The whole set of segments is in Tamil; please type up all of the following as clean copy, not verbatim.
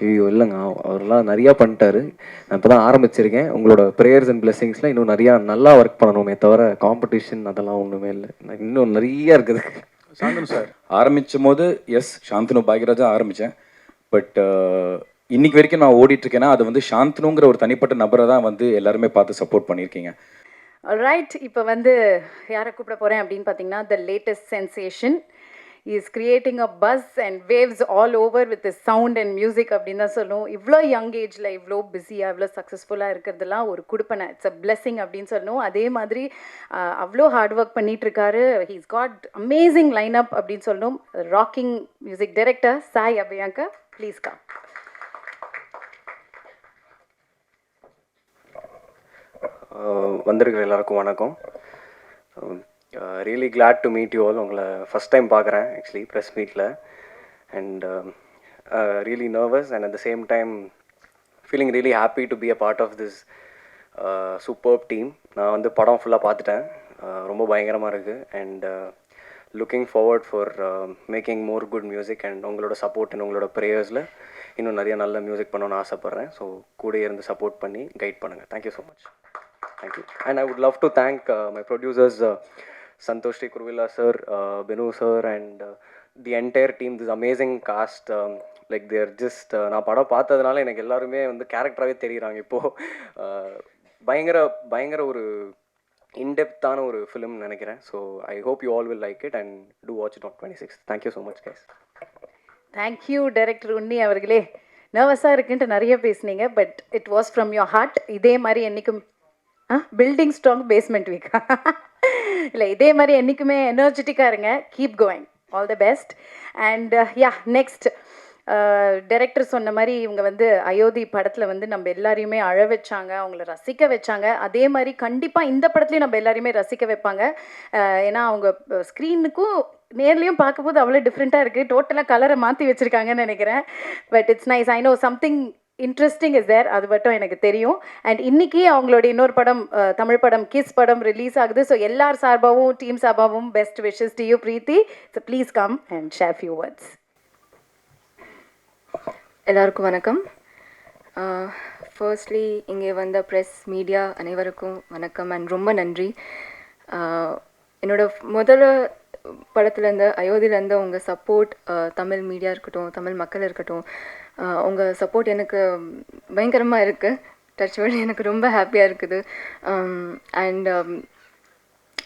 ஐயோ இல்லைங்க, அவரெல்லாம் நிறையா பண்ணிட்டாரு. நான் இப்போ தான் ஆரம்பிச்சிருக்கேன். உங்களோட ப்ரேயர்ஸ் அண்ட் பிளெஸிங்ஸில் இன்னும் நிறையா நல்லா ஒர்க் பண்ணணுமே தவிர காம்படிஷன் அதெல்லாம் ஒன்றுமே இல்லை. இன்னும் நிறையா இருக்குது. சாந்தனு சார் ஆரம்பிச்சும் போது எஸ் சாந்தனு பாக்யராஜா ஆரம்பித்தேன். பட் இன்னைக்கு வரைக்கும் நான் ஓடிட்டுருக்கேன்னா அது வந்து சாந்தனுங்கிற ஒரு தனிப்பட்ட நபரை தான் வந்து எல்லாருமே பார்த்து சப்போர்ட் பண்ணியிருக்கீங்க. ரைட், இப்போ வந்து யாரை கூப்பிட போகிறேன் அப்படின்னு பார்த்தீங்கன்னா, the latest sensation is creating a bus and waves all over with sound and music அப்படின்னு தான் சொல்லணும். இவ்வளோ யங் ஏஜில் இவ்வளோ பிஸியாக இவ்வளோ சக்ஸஸ்ஃபுல்லாக இருக்கிறதுலாம் ஒரு கொடுப்பனை, இட்ஸ் அ பிளெஸிங் அப்படின்னு சொல்லணும். அதே மாதிரி அவ்வளோ ஹார்ட் ஒர்க் பண்ணிகிட்ருக்காரு. He's got amazing line up அப்படின்னு சொல்லணும். ராக்கிங் மியூசிக் டைரக்டர் சாய் அபயாங்கா, ப்ளீஸ் கம். வந்திருக்கிற எல்லாருக்கும் வணக்கம். Really glad to meet you all. உங்களை ஃபஸ்ட் டைம் பார்க்குறேன் ஆக்சுவலி ப்ரெஸ் மீட்டில். And really nervous and at the same time feeling really happy to be a part of this superb team. நான் வந்து படம் ஃபுல்லாக பார்த்துட்டேன். ரொம்ப பயங்கரமாக இருக்குது. And looking forward for making more good music and உங்களோட சப்போர்ட் அண்ட் உங்களோட ப்ரேயர்ஸில் இன்னும் நிறைய நல்ல மியூசிக் பண்ணணும்னு ஆசைப்பட்றேன். ஸோ கூட இருந்து சப்போர்ட் பண்ணி கைட் பண்ணுங்கள். Thank you so much. Thank you. And I would love to thank my producers, Santosh Sri Kurvilla sir, Binu sir, and the entire team. This amazing cast. Like they are just நான் படம் பார்த்ததுனால எனக்கு எல்லாருமே வந்து கேரக்டராகவே தெரியுறாங்க இப்போது. பயங்கர ஒரு இன்டெப்த்தான ஒரு ஃபிலிம் நினைக்கிறேன். So I hope you all will like it and to watch it on 26th. Thank you so much guys. Thank you director Unni அவர்களே. நர்வஸாக இருக்குன்ட்டு நிறைய பேசுனீங்க, but it was from your heart. இதே மாதிரி என்றைக்கும் பில்டிங் ஸ்ட்ராங் பேஸ்மெண்ட் வீக் இல்லை, இதே மாதிரி என்றைக்குமே எனர்ஜெட்டிக்காக இருங்க. Keep going. All the best. And yeah, next director சொன்ன மாதிரி இவங்க வந்து அயோத்தி படத்தில் வந்து நம்ம எல்லாரையுமே அழ வச்சாங்க, அவங்கள ரசிக்க வச்சாங்க. அதே மாதிரி கண்டிப்பாக இந்த படத்துலையும் நம்ம எல்லாரையுமே ரசிக்க வைப்பாங்க. ஏன்னா அவங்க ஸ்க்ரீனுக்கும் நேர்லேயும் பார்க்கும்போது அவ்வளோ டிஃப்ரெண்ட்டாக இருக்குது. டோட்டலாக கலரை மாற்றி வச்சுருக்காங்கன்னு நினைக்கிறேன். But it's nice. I know something interesting is there, அது மட்டும் எனக்கு தெரியும். அண்ட் இன்றைக்கி அவங்களோட இன்னொரு படம், தமிழ் படம் கிஸ் படம் ரிலீஸ் ஆகுது. ஸோ எல்லார் சார்பாகவும் டீம் சார்பாகவும் best wishes to you Preethi. So please come and share few words. எல்லாருக்கும் வணக்கம். ஃபர்ஸ்ட்லி இங்கே வந்த ப்ரெஸ் மீடியா அனைவருக்கும் வணக்கம் அண்ட் ரொம்ப நன்றி. என்னோட முதல்ல படத்துலேருந்து அயோத்தியிலேருந்து உங்கள் சப்போர்ட், தமிழ் மீடியா இருக்கட்டும், தமிழ் மக்கள் இருக்கட்டும், உங்கள் சப்போர்ட் எனக்கு பயங்கரமாக இருக்குது. டச் வேர்டு எனக்கு ரொம்ப ஹாப்பியாக இருக்குது. அண்ட்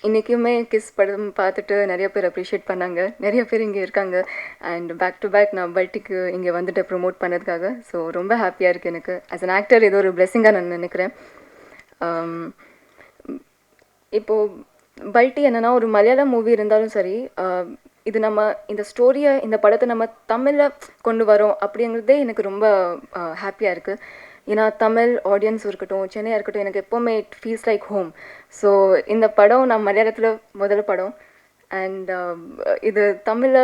இன்றைக்குமே கிஸ் படம் பார்த்துட்டு நிறைய பேர் அப்ரிஷியேட் பண்ணாங்க. நிறைய பேர் இங்கே இருக்காங்க. அண்ட் பேக் டு பேக் நான் பல்ட்டிக்கு இங்கே வந்துட்டு ப்ரொமோட் பண்ணதுக்காக ஸோ ரொம்ப ஹாப்பியாக இருக்குது எனக்கு. ஆஸ் அன் ஆக்டர் இது ஒரு பிளெஸிங்காக நான் நினைக்கிறேன். இப்போது பல்ட்டி என்னென்னா ஒரு மலையாளம் மூவி இருந்தாலும் சரி, இது நம்ம இந்த ஸ்டோரியை, இந்த படத்தை நம்ம தமிழில் கொண்டு வரோம் அப்படிங்கிறதே எனக்கு ரொம்ப ஹாப்பியாக இருக்குது. ஏன்னா தமிழ் ஆடியன்ஸ் இருக்கட்டும், சென்னையாக இருக்கட்டும், எனக்கு எப்போவுமே it feels like home. So இந்த படம் நான் மலையாளத்தில் முதல் படம். அண்ட் இது தமிழில்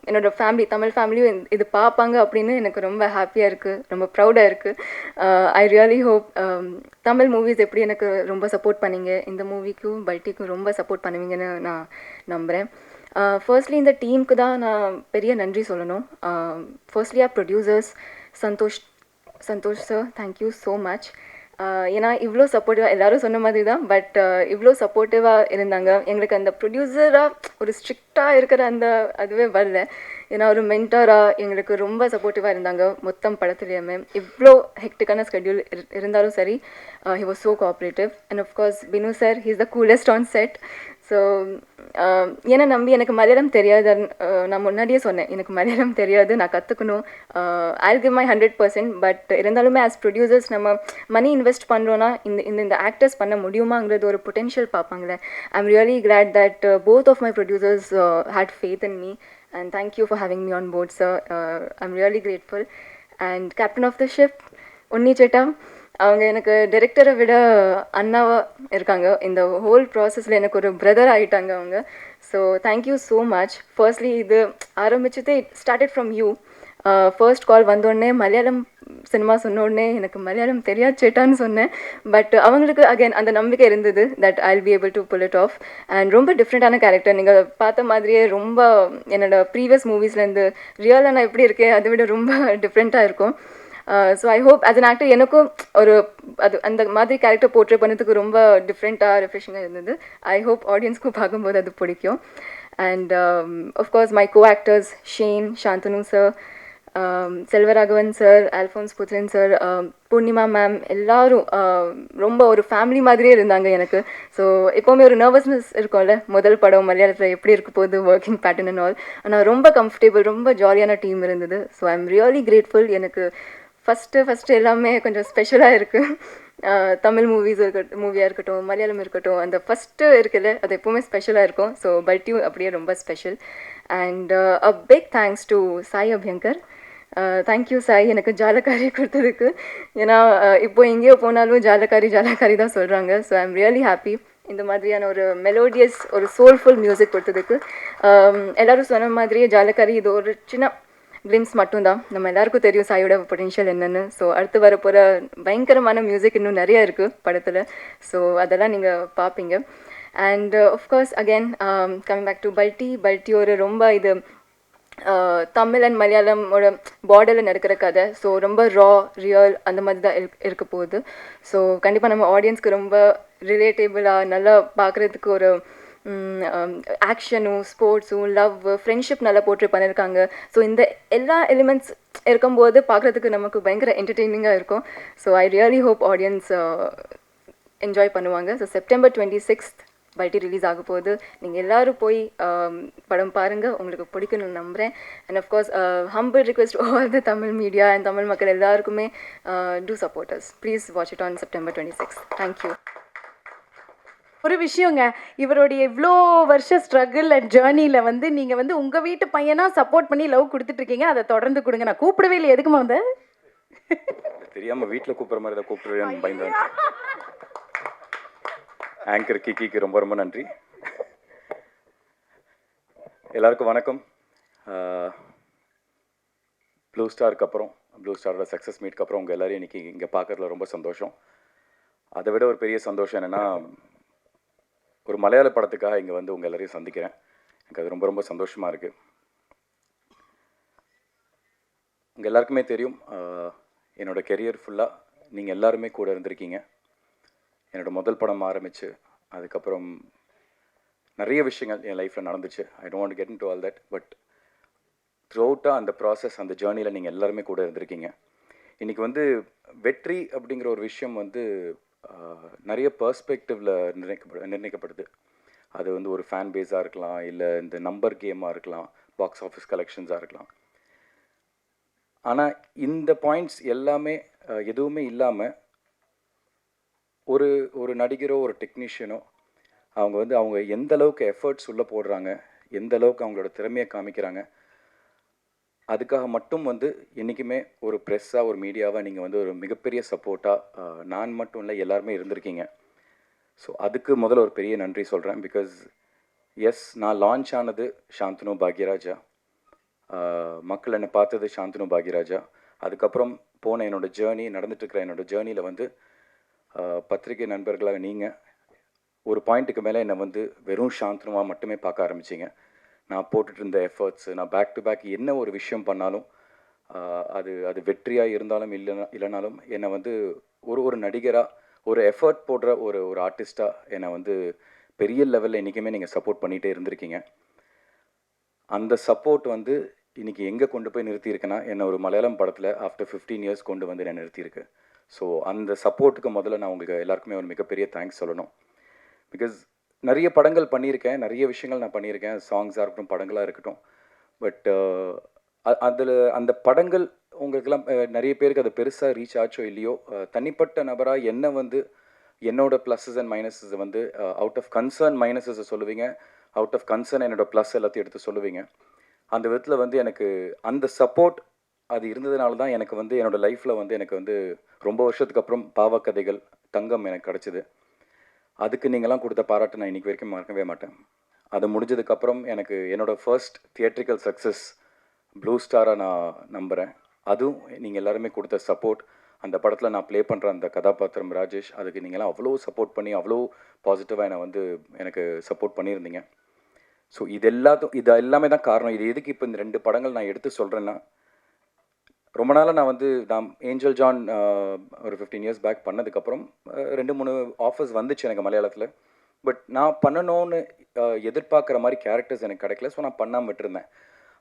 என்னோடய ஃபேமிலி, தமிழ் ஃபேமிலியும் இது பார்ப்பாங்க அப்படின்னு எனக்கு ரொம்ப ஹாப்பியாக இருக்குது, ரொம்ப ப்ரௌடாக இருக்குது. I really hope Tamil movies எப்படி எனக்கு ரொம்ப சப்போர்ட் பண்ணிங்க, இந்த மூவிக்கும் பல்ட்டிக்கும் ரொம்ப சப்போர்ட் பண்ணுவீங்கன்னு நான் நம்புகிறேன். ஃபர்ஸ்ட்லி இந்த டீமுக்கு தான் நான் பெரிய நன்றி சொல்லணும். ஃபர்ஸ்ட்லியாக producers Santhosh sir, thank you so much. ஏன்னா இவ்வளோ சப்போர்ட்டிவாக, எல்லோரும் சொன்ன மாதிரி தான், பட் இவ்வளோ சப்போர்ட்டிவாக இருந்தாங்க எங்களுக்கு. அந்த ப்ரொடியூசராக ஒரு ஸ்ட்ரிக்டாக இருக்கிற அந்த அதுவே வரல. ஏன்னா ஒரு மென்டராக எங்களுக்கு ரொம்ப சப்போர்ட்டிவாக இருந்தாங்க மொத்தம் படத்துலேயுமே. இவ்வளோ ஹெக்டிக்கான ஸ்கெட்யூல் இருந்தாலும் சரி, he was so cooperative. And of course Binu sir, he is the coolest on set. So ஏன்னா நம்பி எனக்கு மலையாளம் தெரியாது. நான் முன்னாடியே சொன்னேன் எனக்கு மலையாளம் தெரியாது, நான் கற்றுக்கணும். I'll give my 100%. பட் இருந்தாலுமே ஆஸ் ப்ரொடியூசர்ஸ் நம்ம மணி இன்வெஸ்ட் பண்ணுறோன்னா இந்த ஆக்டர்ஸ் பண்ண முடியுமாங்கிறது ஒரு பொட்டென்ஷியல் பார்ப்பாங்களே. I'm really glad that both of my producers had faith in me and thank you for having me on board, sir. I'm really grateful. And captain of the ship உன்னி சேட்டா, அவங்க எனக்கு டைரக்டரை விட அண்ணாவாக இருக்காங்க. இந்த ஹோல் ப்ராசஸில் எனக்கு ஒரு பிரதர் ஆகிட்டாங்க அவங்க. So thank you so much. Firstly இது ஆரம்பிச்சதே it started from you. First call வந்தோடனே மலையாளம் சினிமா சொன்ன உடனே எனக்கு மலையாளம் தெரியாது சேட்டான்னு சொன்னேன். பட் அவங்களுக்கு அகைன் அந்த நம்பிக்கை இருந்தது that I will be able to pull it off. And ரொம்ப டிஃப்ரெண்ட்டான கேரக்டர். நீங்கள் பார்த்த மாதிரியே ரொம்ப என்னோட ப்ரீவியஸ் மூவிஸ்லேருந்து ரியலாக நான் எப்படி இருக்கேன் அதை விட ரொம்ப டிஃப்ரெண்ட்டாக இருக்கும். So I hope as an actor எனக்கும் ஒரு அது அந்த மாதிரி கேரக்டர் போர்ட்ரே பண்ணதுக்கு ரொம்ப டிஃப்ரெண்ட்டாக ரிஃப்ரெஷிங்காக இருந்தது. ஐ ஹோப் ஆடியன்ஸ்க்கும் பார்க்கும்போது அது பிடிக்கும். And of course my co actors Shane, Shanthanu sir, Selvaraghavan sir, Alphonse Puthren sir, Poornima ma'am, எல்லாரும் ரொம்ப ஒரு ஃபேமிலி மாதிரியே இருந்தாங்க எனக்கு. ஸோ எப்போவுமே ஒரு நர்வஸ்னஸ் இருக்கும்ல, முதல் படம் மலையாளத்தில் எப்படி இருக்க போகுது ஒர்க்கிங் பேட்டர்ன் அண்ட் ஆல். ஆனால் ரொம்ப கம்ஃபர்டபுள், ரொம்ப ஜாலியான டீம் இருந்தது. So I am really grateful. எனக்கு ஃபஸ்ட்டு எல்லாமே கொஞ்சம் ஸ்பெஷலாக இருக்குது. தமிழ் மூவியாக இருக்கட்டும், மலையாளம் இருக்கட்டும், அந்த ஃபஸ்ட்டு இருக்குல்ல அது எப்போவுமே ஸ்பெஷலாக இருக்கும். ஸோ பல்ட்டியும் அப்படியே ரொம்ப special. And a big thanks to Sai Abhyankar. Thank you Sai எனக்கு ஜாலக்காரி கொடுத்ததுக்கு. ஏன்னா இப்போ எங்கேயோ போனாலும் ஜாலக்காரி தான் சொல்கிறாங்க. So I am really happy இந்த மாதிரியான ஒரு மெலோடியஸ் ஒரு சோல்ஃபுல் மியூசிக் கொடுத்ததுக்கு. எல்லோரும் சொன்ன மாதிரியே ஜாலக்காரி இது ஒரு சின்ன கிளிம்ஸ் மட்டும்தான். நம்ம எல்லாருக்கும் தெரியும் சாயோட பொட்டென்ஷியல் என்னென்னு. ஸோ அடுத்து வரப்போகிற பயங்கரமான மியூசிக் இன்னும் நிறையா இருக்குது படத்தில். ஸோ அதெல்லாம் நீங்கள் பார்ப்பீங்க. And of course again coming back to Balti ஒரு ரொம்ப இது தமிழ் அண்ட் மலையாளமோட பார்டரில் நடக்கிற கதை. ஸோ ரொம்ப ரியல் அந்த மாதிரி தான் இருக்க போகுது. ஸோ கண்டிப்பாக நம்ம ஆடியன்ஸ்க்கு ரொம்ப ரிலேட்டபிளாக நல்லா பார்க்குறதுக்கு ஒரு ஆக்ஷனும் ஸ்போர்ட்ஸும் லவ் ஃப்ரெண்ட்ஷிப் நல்லா போர்ட்ரே பண்ணியிருக்காங்க. ஸோ இந்த எல்லா எலிமெண்ட்ஸ் இருக்கும்போது பார்க்குறதுக்கு நமக்கு பயங்கர என்டர்டெய்னிங்காக இருக்கும். So I really hope audience enjoy பண்ணுவாங்க. ஸோ September 26th பல்ட்டி ரிலீஸ் ஆக போகுது. நீங்கள் எல்லோரும் போய் படம் பாருங்கள், உங்களுக்கு பிடிக்கணும்னு நம்புகிறேன். And of course humble request all the Tamil media and Tamil மக்கள் எல்லாருக்குமே to supporters. Please watch it on September 26th. Thank you. ஒரு விஷயங்க, இவருடைய இவ்வளோ வருஷ ஸ்ட்ரகிள் அண்ட் ஜேர்னியில் வந்து நீங்கள் வந்து உங்கள் வீட்டு பையனாக சப்போர்ட் பண்ணி லவ் கொடுத்துட்ருக்கீங்க. அதை தொடர்ந்து கொடுங்க. நான் கூப்பிடவே இல்லை, எதுக்குமா வந்த தெரியாமல் வீட்டில் கூப்பிட்ற மாதிரி தான் கூப்பிடுவேன் பயந்தாங்க. ஆங்கர் கிக்கிக்கு ரொம்ப ரொம்ப நன்றி. எல்லாருக்கும் வணக்கம். ப்ளூ ஸ்டாருக்கு அப்புறம், ப்ளூ ஸ்டாரோட சக்ஸஸ் மீட்க்கு அப்புறம் உங்கள் எல்லோரையும் இன்றைக்கி இங்கே பார்க்குறதுல ரொம்ப சந்தோஷம். அதை விட ஒரு பெரிய சந்தோஷம் என்னென்னா, ஒரு மலையாள படத்துக்காக இங்கே வந்து உங்கள் எல்லோரையும் சந்திக்கிறேன். எனக்கு அது ரொம்ப ரொம்ப சந்தோஷமாக இருக்குது. உங்கள் எல்லாருக்குமே தெரியும், என்னோடய கெரியர் ஃபுல்லாக நீங்கள் எல்லாருமே கூட இருந்திருக்கீங்க. என்னோடய முதல் படம் ஆரம்பித்து அதுக்கப்புறம் நிறைய விஷயங்கள் என் லைஃப்பில் நடந்துச்சு. I don't want to get into all that. But த்ரூஅவுட்டாக அந்த ப்ராசஸ், அந்த ஜேர்னியில் நீங்கள் எல்லாருமே கூட இருந்திருக்கீங்க. இன்றைக்கி வந்து வெற்றி அப்படிங்கிற ஒரு விஷயம் வந்து நிறைய பெர்ஸ்பெக்டிவில் நிர்ணயிக்கப்படுது. அது வந்து ஒரு ஃபேன் பேஸாக இருக்கலாம், இல்லை இந்த நம்பர் கேமாக இருக்கலாம், பாக்ஸ் ஆஃபீஸ் கலெக்ஷன்ஸாக இருக்கலாம். ஆனால் இந்த பாயிண்ட்ஸ் எல்லாமே எதுவுமே இல்லாமல் ஒரு நடிகரோ ஒரு டெக்னீஷியனோ அவங்க எந்த அளவுக்கு எஃபர்ட்ஸ் உள்ளே போடுறாங்க, எந்த அளவுக்கு அவங்களோட திறமையை காமிக்கிறாங்க, அதுக்காக மட்டும் வந்து என்றைக்குமே ஒரு ப்ரெஸ்ஸாக ஒரு மீடியாவாக நீங்கள் வந்து ஒரு மிகப்பெரிய சப்போர்ட்டாக நான் மட்டும் இல்லை எல்லாருமே இருந்திருக்கீங்க. ஸோ அதுக்கு முதல்ல ஒரு பெரிய நன்றி சொல்கிறேன். பிகாஸ் எஸ், நான் லான்ச் ஆனது சாந்தனு பாக்யராஜா, மக்கள் என்னை பார்த்தது சாந்தனு பாக்யராஜா. அதுக்கப்புறம் போன என்னோடய ஜேர்னி, நடந்துட்டுருக்கிற என்னோடய ஜேர்னியில் வந்து பத்திரிகை நண்பர்களாக நீங்கள் ஒரு பாயிண்ட்டுக்கு மேலே என்னை வந்து வெறும் சாந்தனுவாக மட்டுமே பார்க்க ஆரம்பிச்சிங்க. நான் போட்டுட்டு இருந்த எஃபர்ட்ஸு, நான் பேக் டு பேக் என்ன ஒரு விஷயம் பண்ணாலும் அது வெற்றியாக இருந்தாலும் இல்லைனாலும் என்னை வந்து ஒரு நடிகராக, ஒரு எஃபர்ட் போடுற ஒரு ஆர்டிஸ்ட்டாக என்னை வந்து பெரிய லெவலில் இன்றைக்குமே நீங்கள் சப்போர்ட் பண்ணிகிட்டே இருந்திருக்கீங்க. அந்த சப்போர்ட் வந்து இன்றைக்கி எங்கே கொண்டு போய் நிறுத்தியிருக்கேன்னா, என்னை ஒரு மலையாளம் படத்தில் ஆஃப்டர் 15 years கொண்டு வந்து என்னை நிறுத்தியிருக்கு. ஸோ அந்த சப்போர்ட்டுக்கு முதல்ல நான் உங்களுக்கு எல்லாருக்குமே ஒரு மிகப்பெரிய தேங்க்ஸ் சொல்லணும். பிகாஸ் நிறைய படங்கள் பண்ணியிருக்கேன், நிறைய விஷயங்கள் நான் பண்ணியிருக்கேன், சாங்ஸாக இருக்கட்டும், படங்களாக இருக்கட்டும். பட் அதில் அந்த படங்கள் உங்களுக்கெல்லாம் நிறைய பேருக்கு அது பெருசாக ரீச் ஆச்சோ இல்லையோ, தனிப்பட்ட நபராக என்ன வந்து என்னோடய ப்ளஸஸ் அண்ட் மைனஸஸ் வந்து அவுட் ஆஃப் கன்சர்ன் மைனஸஸை சொல்லுவீங்க, அவுட் ஆஃப் கன்சர்ன் என்னோடய ப்ளஸ் எல்லாத்தையும் எடுத்து சொல்லுவீங்க. அந்த விதத்தில் வந்து எனக்கு அந்த சப்போர்ட் அது இருந்ததுனால தான் எனக்கு வந்து என்னோடய லைஃப்பில் வந்து எனக்கு வந்து ரொம்ப வருஷத்துக்கு அப்புறம் பாவக்கதைகள், தங்கம் எனக்கு கிடச்சிது. அதுக்கு நீங்களாம் கொடுத்த பாராட்டு நான் இன்றைக்கி வரைக்கும் மறக்கவே மாட்டேன். அது முடிஞ்சதுக்கப்புறம் எனக்கு என்னோடய ஃபர்ஸ்ட் தியேட்ரிக்கல் சக்ஸஸ் ப்ளூ ஸ்டாராக நான் நம்புகிறேன். அதுவும் நீங்கள் எல்லாருமே கொடுத்த சப்போர்ட், அந்த படத்தில் நான் ப்ளே பண்ணுற அந்த கதாபாத்திரம் ராஜேஷ், அதுக்கு நீங்கள்லாம் அவ்வளோ சப்போர்ட் பண்ணி அவ்வளோ பாசிட்டிவாக என்னை வந்து எனக்கு சப்போர்ட் பண்ணியிருந்தீங்க. ஸோ இது எல்லாமே தான் காரணம். இது எதுக்கு இப்போ இந்த 2 படங்கள் நான் எடுத்து சொல்கிறேன்னா, ரொம்ப நாளாக நான் ஏஞ்சல் ஜான் ஒரு 15 இயர்ஸ் பேக் பண்ணதுக்கப்புறம் 2-3 ஆஃபர்ஸ் வந்துச்சு எனக்கு மலையாளத்தில். பட் நான் பண்ணணும்னு எதிர்பார்க்குற மாதிரி கேரக்டர்ஸ் எனக்கு கிடைக்கல. ஸோ நான் பண்ணாமல் விட்டுருந்தேன்.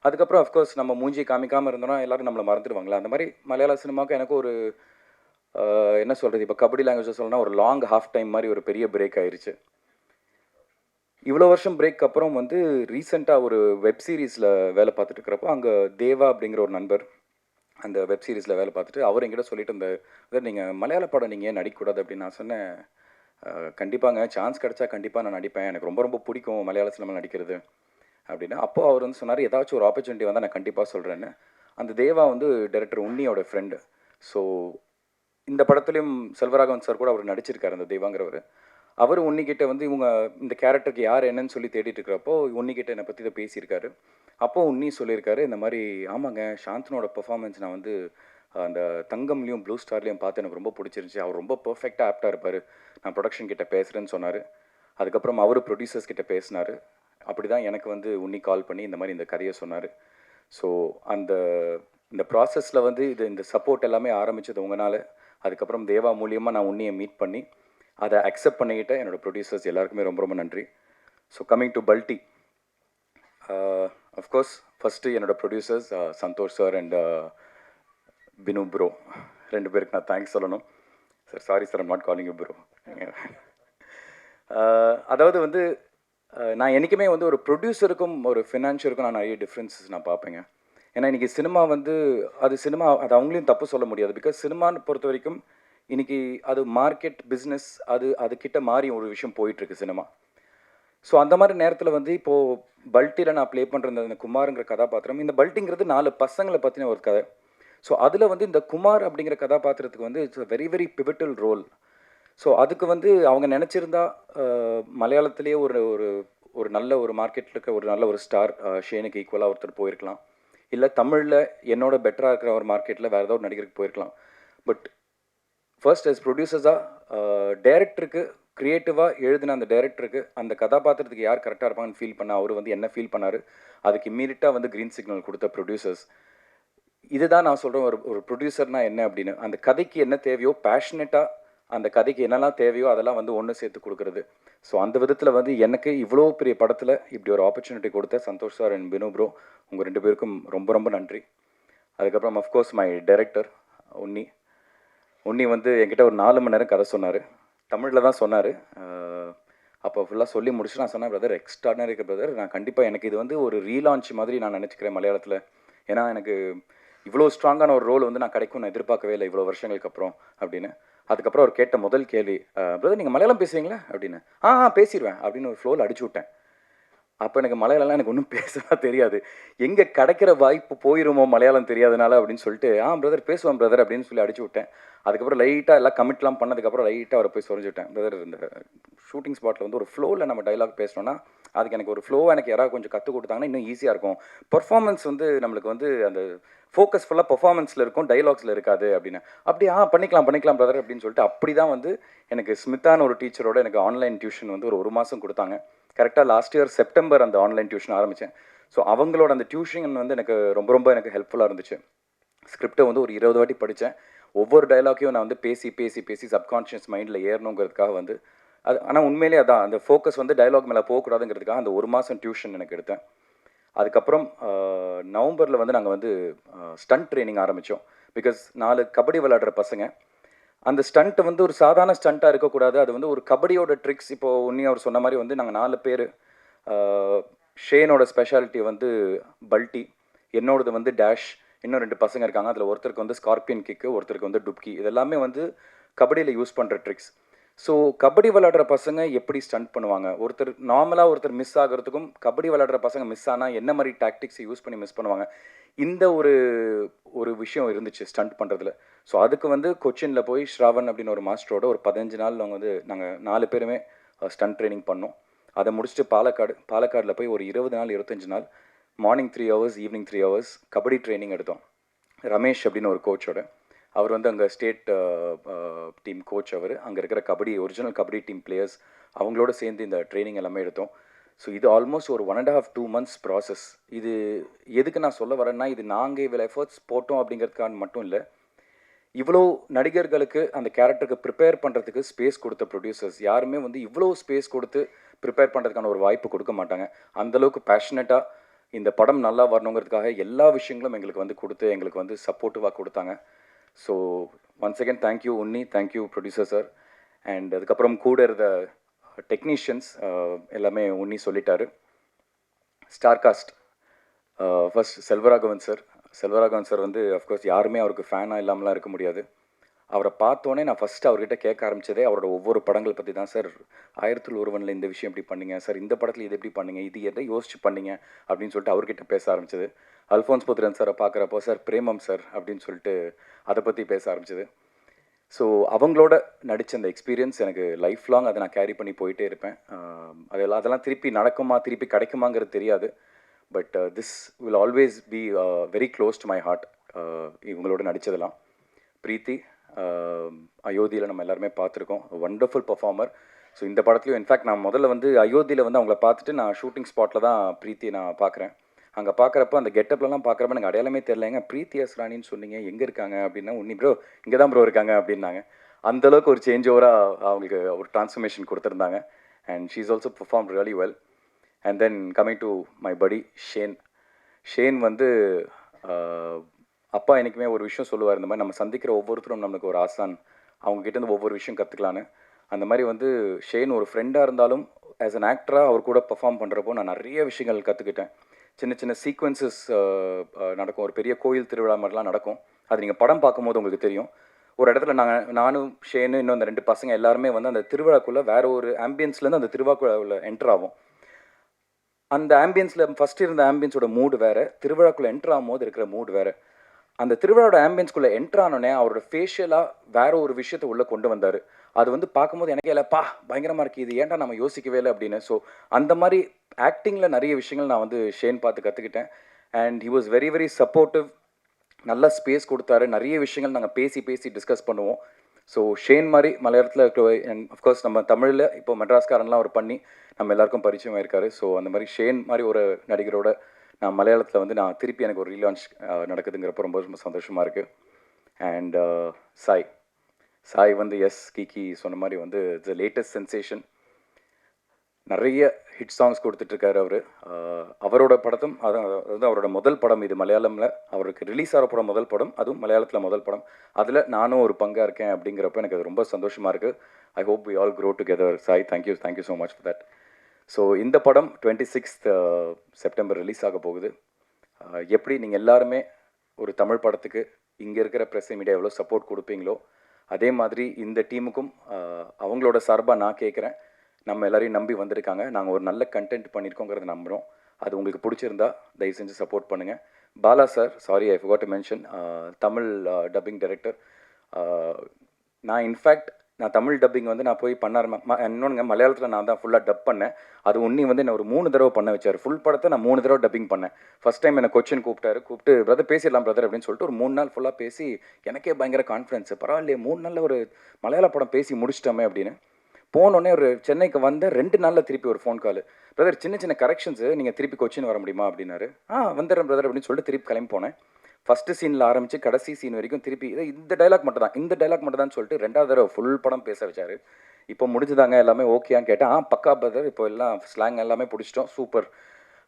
அதுக்கப்புறம் அஃப்கோர்ஸ் நம்ம மூஞ்சி காமிக்காமல் இருந்தோம்னா எல்லோரும் நம்மளை மறந்துடுவாங்களா. அந்த மாதிரி மலையாள சினிமாவுக்கு எனக்கு ஒரு என்ன சொல்கிறது, இப்போ கபடி லாங்குவேஜ் சொல்லணும்னா ஒரு லாங் ஹாஃப் டைம் மாதிரி ஒரு பெரிய பிரேக் ஆயிடுச்சு. இவ்வளோ வருஷம் பிரேக் அப்புறம் ரீசெண்டாக ஒரு வெப் சீரிஸில் வேலை பார்த்துட்டு இருக்கிறப்போ அங்கே தேவா அப்படிங்கிற ஒரு நண்பர் அந்த வெப் சீரிஸில் வேலை பார்த்துட்டு அவர் என்கிட்ட சொல்லிட்டு இருந்தார், நீங்கள் மலையாள படம் நீங்கள் ஏன் நடிக்கக்கூடாது அப்படின்னு. நான் சொன்னேன், கண்டிப்பாங்க, சான்ஸ் கிடச்சா கண்டிப்பாக நான் நடிப்பேன், எனக்கு ரொம்ப ரொம்ப பிடிக்கும் மலையாள சினிமா நடிக்கிறது அப்படின்னா. அப்போது அவர் சொன்னார், ஏதாச்சும் ஒரு ஆப்பர்ச்சுனிட்டி வந்தால் நான் கண்டிப்பாக சொல்கிறேன்னு. அந்த தேவா டைரக்டர் உன்னியோட ஃப்ரெண்டு. ஸோ இந்த படத்துலையும் செல்வராகவன் சார் கூட அவர் நடிச்சிருக்காரு அந்த தேவாங்கிறவர். அவர் உன்னிக்கிட்ட இவங்க இந்த கேரக்டருக்கு யார் என்னன்னு சொல்லி தேடிட்டு இருக்கிறப்போ உன்னிக்கிட்ட என்னை பற்றி இதை பேசியிருக்காரு. அப்போது உன்னி சொல்லியிருக்காரு, இந்த மாதிரி ஆமாங்க, சாந்தனோட பெர்ஃபார்மன்ஸ் நான் அந்த தங்கம்லேயும் ப்ளூ ஸ்டார்லேயும் பார்த்து எனக்கு ரொம்ப பிடிச்சிருந்துச்சி, அவர் ரொம்ப பர்ஃபெக்டாக ஆப்டாக இருப்பார், நான் ப்ரொடக்ஷன் கிட்ட பேசுகிறேன்னு சொன்னார். அதுக்கப்புறம் அவர் ப்ரொடியூசர்ஸ் கிட்ட பேசினார். அப்படி தான் எனக்கு உன்னி கால் பண்ணி இந்த மாதிரி இந்த கதையை சொன்னார். ஸோ இந்த ப்ராசஸில் இந்த சப்போர்ட் எல்லாமே ஆரம்பித்தது உங்களால். அதுக்கப்புறம் தேவா மூலியமாக நான் உன்னியை மீட் பண்ணி அதை அக்செப்ட் பண்ணிக்கிட்ட என்னோடய ப்ரொடியூசர்ஸ் எல்லாருக்குமே ரொம்ப ரொம்ப நன்றி. So coming to Balti, of course first என்னோடய producers Santhosh sir and Binu bro, 2 பேருக்கு நான் தேங்க்ஸ் சொல்லணும். Sir sorry sir, I'm not calling you bro. அதாவது நான் என்றைக்குமே ஒரு ப்ரொடியூசருக்கும் ஒரு ஃபினான்ஷியருக்கும் நான் நிறைய டிஃப்ரென்சஸ் நான் பார்ப்பேங்க. ஏன்னா இன்றைக்கி சினிமா அது அவங்களையும் தப்பு சொல்ல முடியாது. பிகாஸ் சினிமான்னு பொறுத்த வரைக்கும் இன்றைக்கி அது மார்க்கெட் பிஸ்னஸ், அதுக்கிட்ட மாறி ஒரு விஷயம் போயிட்டுருக்கு சினிமா. ஸோ அந்த மாதிரி நேரத்தில் இப்போது பல்ட்டியில் நான் ப்ளே பண்ணுற இந்த குமாருங்கிற கதாபாத்திரம், இந்த பல்ட்டிங்கிறது 4 பசங்களை பற்றின ஒரு கதை. ஸோ அதில் இந்த குமார் அப்படிங்கிற கதாபாத்திரத்துக்கு it's very very pivotal role. So அதுக்கு அவங்க நினச்சிருந்தா மலையாளத்திலேயே ஒரு ஒரு ஒரு நல்ல ஒரு மார்க்கெட்டில் இருக்க ஒரு நல்ல ஒரு ஸ்டார் ஷேனுக்கு ஈக்குவலாக ஒருத்தர் போயிருக்கலாம். இல்லை தமிழில் என்னோட பெட்டராக இருக்கிற ஒரு மார்க்கெட்டில் வேறு ஏதாவது ஒரு நடிகருக்கு போயிருக்கலாம். பட் ஃபர்ஸ்ட் as ப்ரொடியூசர்ஸாக டைரக்டருக்கு க்ரியேட்டிவாக எழுதின அந்த டைரக்டருக்கு அந்த கதாபாத்திரத்துக்கு யார் கரெக்டாக இருப்பாங்கன்னு ஃபீல் பண்ண அவர் என்ன ஃபீல் பண்ணார், அதுக்கு இம்மீடியட்டாக க்ரீன் சிக்னல் கொடுத்த ப்ரொடியூசர்ஸ். இதுதான் நான் சொல்கிறேன் ஒரு ப்ரொடியூசர்னால் என்ன அப்படின்னு. அந்த கதைக்கு என்ன தேவையோ பேஷனேட்டாக அந்த கதைக்கு என்னெல்லாம் தேவையோ அதெல்லாம் ஒன்று சேர்த்து கொடுக்குறது. ஸோ அந்த விதத்தில் எனக்கு இவ்வளோ பெரிய படத்தில் இப்படி ஒரு ஆப்பர்ச்சுனிட்டி கொடுத்த Santhosh sir and Binu bro, உங்கள் 2 பேருக்கும் ரொம்ப ரொம்ப நன்றி. அதுக்கப்புறம் அஃப்கோர்ஸ் மை டைரக்டர் உன்னி என்கிட்ட ஒரு 4 மணி நேரம் கதை சொன்னார். தமிழில் தான் சொன்னார். அப்போ ஃபுல்லாக சொல்லி முடிச்சு நான் சொன்னேன், பிரதர் எக்ஸ்ட்ராடனரி இருக்குது பிரதர், நான் கண்டிப்பாக எனக்கு இது ஒரு ரீலான்ச் மாதிரி நான் நினச்சிக்கிறேன் மலையாளத்தில். ஏன்னா எனக்கு இவ்வளோ ஸ்ட்ராங்கான ஒரு ரோல் நான் கிடைக்கும்னு எதிர்பார்க்கவே இல்லை இவ்வளோ வருஷங்களுக்கு அப்புறம் அப்படின்னு. அதுக்கப்புறம் அவர் கேட்ட முதல் கேள்வி, பிரதர் நீங்கள் மலையாளம் பேசுவீங்களா அப்படின்னு. பேசிடுவேன் அப்படின்னு ஒரு ஃப்ளோவில் அடிச்சு விட்டேன். அப்போ எனக்கு மலையாளம்லாம் எனக்கு ஒன்றும் பேசலாம் தெரியாது. எங்கே கிடைக்கிற வாய்ப்பு போயிருமோ மலையாளம் தெரியாதனால அப்படின்னு சொல்லிட்டு பிரதர் பேசுவேன் பிரதர் அப்படின்னு சொல்லி அடிச்சு விட்டேன். அதுக்கப்புறம் லைட்டாக எல்லாம் கமிட்லாம் பண்ணதுக்கப்புறம் லைட்டாக அவரை போய் சொல்லிச்சுட்டேன், பிரதர் இந்த ஷூட்டிங் ஸ்பாட்டில் ஒரு ஃப்ளோவில் நம்ம டைலாக் பேசணும்னா அதுக்கு எனக்கு ஒரு ஃப்ளோவாக எனக்கு யாராவது கொஞ்சம் கற்றுக் கொடுத்தாங்கன்னா இன்னும் ஈஸியாக இருக்கும். பர்ஃபார்மன்ஸ் நம்மளுக்கு அந்த ஃபோக்கஸ் ஃபுல்லாக பர்ஃபார்மன்ஸில் இருக்கும், டைலாக்ஸில் இருக்காது அப்படின்னு. அப்படி பண்ணிக்கலாம் பிரதர் அப்படின்னு சொல்லிட்டு அப்படி தான் எனக்கு ஸ்மித்தான ஒரு டீச்சரோட எனக்கு ஆன்லைன் டியூஷன் ஒரு மாதம் கொடுத்தாங்க. கரெக்டாக லாஸ்ட் இயர் செப்டம்பர் அந்த ஆன்லைன் டியூஷன் ஆரம்பித்தேன். ஸோ அவங்களோட அந்த டியூஷன் எனக்கு ரொம்ப ரொம்ப எனக்கு ஹெல்ப்ஃபுல்லாக இருந்துச்சு. ஸ்கிரிப்டை ஒரு 20 வாட்டி படித்தேன். ஒவ்வொரு டைலாக்கையும் நான் பேசி பேசி பேசி சப்கான்ஷியஸ் மைண்டில் ஏறணுங்கிறதுக்காக அது. ஆனால் உண்மையிலே அதான் அந்த ஃபோக்கஸ் டைலாக் மேலே போகக்கூடாதுங்கிறதுக்காக அந்த 1 மாதம் டியூஷன் எனக்கு எடுத்தேன். அதுக்கப்புறம் நவம்பரில் நாங்கள் ஸ்டண்ட் ட்ரைனிங் ஆரம்பித்தோம். பிகாஸ் 4 கபடி விளையாடுற பசங்க. அந்த ஸ்டண்ட் ஒரு சாதாரண ஸ்டண்ட்டாக இருக்கக்கூடாது. அது ஒரு கபடியோட ட்ரிக்ஸ். இப்போது உன்னி அவர் சொன்ன மாதிரி நாங்கள் 4 பேர். ஷேனோட ஸ்பெஷாலிட்டி பல்ட்டி, என்னோடது டேஷ், இன்னும் 2 பசங்க இருக்காங்க. அதில் ஒருத்தருக்கு ஸ்கார்பியன் கிக்கு, ஒருத்தருக்கு டுப்கி. இதெல்லாமே கபடியில் யூஸ் பண்ணுற ட்ரிக்ஸ். ஸோ கபடி விளையாடுற பசங்க எப்படி ஸ்டண்ட் பண்ணுவாங்க, ஒருத்தர் மிஸ் ஆகிறதுக்கும் கபடி விளையாடுற பசங்க மிஸ் ஆனால் என்ன மாதிரி டாக்டிக்ஸ் யூஸ் பண்ணி மிஸ் பண்ணுவாங்க, இந்த ஒரு விஷயம் இருந்துச்சு ஸ்டண்ட் பண்ணுறதுல. ஸோ அதுக்கு கொச்சினில் போய் ஸ்ராவன் அப்படின்னு ஒரு மாஸ்டரோட ஒரு 15 நாள் நாங்கள் 4 பேருமே ஸ்டண்ட் ட்ரைனிங் பண்ணோம். அதை முடிச்சுட்டு பாலக்காடில் போய் ஒரு 20 நாள் 25 நாள் morning 3 hours evening 3 hours kabaddi training எடுத்தோம். ரமேஷ் அப்படின்னு ஒரு கோச்சோட, அவர் வந்து அங்கே ஸ்டேட் டீம் கோச். அவர் அங்கே இருக்கிற kabaddi original kabaddi team players அவங்களோட சேர்ந்து இந்த ட்ரைனிங் எல்லாமே எடுத்தோம். ஸோ இது ஆல்மோஸ்ட் ஒரு 1.5 2 months ப்ராசஸ். இது எதுக்கு நான் சொல்ல வரேன்னா, இது நாங்கள் இவ்வளோ எஃபர்ட்ஸ் போட்டோம் அப்படிங்கிறதுக்கான மட்டும் இல்லை, இவ்வளோ நடிகர்களுக்கு அந்த கேரக்டருக்கு ப்ரிப்பேர் பண்ணுறதுக்கு ஸ்பேஸ் கொடுத்த ப்ரொடியூசர்ஸ் யாருமே வந்து இவ்வளோ ஸ்பேஸ் கொடுத்து ப்ரிப்பேர் பண்ணுறதுக்கான ஒரு வாய்ப்பு கொடுக்க மாட்டாங்க. அந்தளவுக்கு பேஷனட்டாக இந்த படம் நல்லா வரணுங்கிறதுக்காக எல்லா விஷயங்களும் எங்களுக்கு வந்து கொடுத்து எங்களுக்கு வந்து சப்போர்ட்டிவாக கொடுத்தாங்க. So once again thank you Unni, thank you producer sir. And அதுக்கப்புறம் கூட இருந்த டெக்னீஷியன்ஸ் எல்லாமே உன்னி சொல்லிட்டாரு. Star cast first Selvaraghavan sir வந்து அஃப்கோர்ஸ் யாருமே அவருக்கு ஃபேனாக இல்லாமலாம் இருக்க முடியாது. அவரை பார்த்தோன்னே நான் ஃபஸ்ட்டு அவர்கிட்ட கேட்க ஆரம்பித்ததே அவரோட ஒவ்வொரு படங்கள் பற்றி தான். சார் 1001 இந்த விஷயம் எப்படி பண்ணீங்க சார், இந்த படத்தில் இது எப்படி பண்ணீங்க, இது எதை யோசிச்சு பண்ணீங்க அப்படின்னு சொல்லிட்டு அவர்கிட்ட பேச ஆரம்பிச்சது. அல்ஃபோன்ஸ் புத்திரன் சாரை பார்க்குறப்போ சார் பிரேமம் சார் அப்படின்னு சொல்லிட்டு அதை பற்றி பேச ஆரம்பிச்சது. ஸோ அவங்களோட நடித்த அந்த எக்ஸ்பீரியன்ஸ் எனக்கு லைஃப் லாங் அதை நான் கேரி பண்ணி போயிட்டே இருப்பேன். அதெல்லாம் திருப்பி நடக்குமா திருப்பி கிடைக்குமாங்கிறது தெரியாது. But this will always be very close to my heart. இவங்களோட நடித்ததெல்லாம் பிரீத்தி அயோத்தியில் நம்ம எல்லாருமே பார்த்துருக்கோம். Wonderful performer. ஸோ இந்த படத்துலையும் இன்ஃபேக்ட் நான் முதல்ல வந்து அயோத்தியில் வந்து அவங்கள பார்த்துட்டு நான் ஷூட்டிங் ஸ்பாட்டில் தான் பிரீத்தி நான் பார்க்குறேன். அங்கே பார்க்குறப்ப அந்த கெட்டப்லலாம் பார்க்குறப்ப எனக்கு அடையாளமே தெரியலைங்க. பிரீத்தி எஸ் ராணின்னு சொன்னீங்க, எங்கே இருக்காங்க அப்படின்னா, உன்னி ப்ரோ இங்கே தான் ப்ரோ இருக்காங்க அப்படின்னாங்க. அந்தளவுக்கு ஒரு சேஞ்ச் ஓவராக அவங்களுக்கு ஒரு ட்ரான்ஸ்ஃபர்மேஷன் கொடுத்துருந்தாங்க. And she is also perform really well. And then coming to my படி ஷேன் வந்து அப்பா என்றைக்குமே ஒரு விஷயம் சொல்லுவார், இந்த மாதிரி நம்ம சந்திக்கிற ஒவ்வொருத்தரும் நம்மளுக்கு ஒரு ஆசான், அவங்ககிட்டேருந்து ஒவ்வொரு விஷயம் கற்றுக்கலான்னு. அந்த மாதிரி வந்து ஷேன் ஒரு ஃப்ரெண்டாக இருந்தாலும் ஆஸ் அன் ஆக்டராக அவர் கூட பெர்ஃபார்ம் பண்ணுறப்போ நான் நிறைய விஷயங்கள் கற்றுக்கிட்டேன். சின்ன சின்ன சீக்வன்சஸ் நடக்கும், ஒரு பெரிய கோயில் திருவிழா மாதிரிலாம் நடக்கும். அது நீங்கள் படம் பார்க்கும்போது உங்களுக்கு தெரியும். ஒரு இடத்துல நானும் ஷேனு இன்னும் அந்த 2 பசங்க எல்லாருமே வந்து அந்த திருவிழாக்குள்ளே வேறு ஒரு ஆம்பியன்ஸ்லேருந்து அந்த திருவிழாக்குள்ள என்டர் ஆகும். அந்த ஆம்பியன்ஸில் ஃபஸ்ட்டு இருந்த ஆம்பியன்ஸோட மூடு வேறு, திருவிழாக்குள்ளே என்டர் ஆகும்போது இருக்கிற மூடு வேறு. அந்த திருவிழாவோட ஆம்பியன்ஸ்குள்ளே என்டர் ஆனோடனே அவரோட ஃபேஷியலாக வேறு ஒரு விஷயத்தை உள்ளே கொண்டு வந்தார். அது வந்து பார்க்கும்போது எனக்கே இல்லைப்பா பயங்கரமாக இருக்குது, இது ஏன்டா நம்ம யோசிக்கவே இல்லை அப்படின்னு. ஸோ அந்த மாதிரி ஆக்டிங்கில் நிறைய விஷயங்கள் நான் வந்து ஷேன் பார்த்து கற்றுக்கிட்டேன். And he was very very supportive. நல்லா ஸ்பேஸ் கொடுத்தாரு. நிறைய விஷயங்கள் நாங்கள் பேசி டிஸ்கஸ் பண்ணுவோம். ஸோ ஷேன் மாதிரி மலையாளத்தில் அண்ட் அஃப்கோர்ஸ் நம்ம தமிழில் இப்போ மெட்ராஸ்காரன்லாம் அவர் பண்ணி நம்ம எல்லாருக்கும் பரிச்சயமாக இருக்காரு. ஸோ அந்த மாதிரி ஷேன் மாதிரி ஒரு நடிகரோட நான் மலையாளத்தில் வந்து நான் திருப்பி எனக்கு ஒரு ரீலான்ச் நடக்குதுங்கிறப்ப ரொம்ப ரொம்ப சந்தோஷமாக இருக்குது. அண்ட் சாய் வந்து கீகி சொன்ன மாதிரி வந்து இட்ஸ் லேட்டஸ்ட் சென்சேஷன். நிறைய ஹிட் சாங்ஸ் கொடுத்துட்ருக்காரு அவர். அவரோட படத்தும் அதாவது அவரோட முதல் படம் இது மலையாளமில் அவருக்கு ரிலீஸ் ஆகிற படம் முதல் படம், அதுவும் மலையாளத்தில் முதல் படம். அதில் நானும் ஒரு பங்காக இருக்கேன் அப்படிங்கிறப்ப எனக்கு அது ரொம்ப சந்தோஷமாக இருக்குது. I hope we all grow together. Sai thank you so much for that. So இந்த படம் 26th செப்டம்பர் ரிலீஸ் ஆக போகுது. எப்படி நீங்கள் எல்லாருமே ஒரு தமிழ் படத்துக்கு இங்கே இருக்கிற ப்ரெஸ் மீடியா எவ்வளோ சப்போர்ட் கொடுப்பீங்களோ அதே மாதிரி இந்த டீமுக்கும் அவங்களோட சார்பாக நான் கேட்குறேன். நம்ம எல்லாரையும் நம்பி வந்திருக்காங்க, நாங்கள் ஒரு நல்ல கண்டென்ட் பண்ணியிருக்கோங்கிறத நம்புகிறோம். அது உங்களுக்கு பிடிச்சிருந்தா தயவு செஞ்சு சப்போர்ட் பண்ணுங்கள். Bala sir, sorry I forgot to mention, Tamil dubbing director. நான் இன்ஃபேக்ட் தமிழ் டப்பிங் வந்து நான் போய் இன்னொன்றுங்க மலையாளத்தில் நான் தான் ஃபுல்லாக டப் பண்ணேன். அது உன்னி வந்து என்ன ஒரு 3 தடவை பண்ண வச்சார். ஃபுல் படத்தை நான் 3 தடவை டப்பிங் பண்ணேன். ஃபஸ்ட் டைம் என்னை கொச்சின் கூப்பிட்டு பிரதர் பேசிடலாம் பிரதர் அப்படின்னு சொல்லிட்டு ஒரு 3 நாள் ஃபுல்லாக பேசி எனக்கே பயங்கர கான்ஃபிடன்ஸ். பரவாயில்லையே 3 நாளில் ஒரு மலையாள படம் பேசி முடிச்சிட்டோமே அப்படின்னு. போனோடனே ஒரு சென்னைக்கு வந்த 2 நாளில் திருப்பி ஒரு ஃபோன் கால், பிரதர் சின்ன கரெக்ஷன்ஸு நீங்கள் திருப்பி கொச்சின் வர முடியுமா அப்படின்னாரு. வந்துடுறேன் பிரதர் அப்படின்னு சொல்லிட்டு திருப்பி கிளம்பி போனேன். ஃபஸ்ட்டு சீனில் ஆரம்பித்து கடைசி சீன் வரைக்கும் திருப்பி இந்த டைலாக் மட்டும் தான் சொல்லிட்டு 2வது தடவை ஃபுல் படம் பேச வச்சார். இப்போ முடிஞ்சுதாங்க எல்லாமே ஓகேயான்னு கேட்டேன். பக்கா பிரதர், இப்போ எல்லாம் ஸ்லாங் எல்லாமே பிடிச்சிட்டோம், சூப்பர்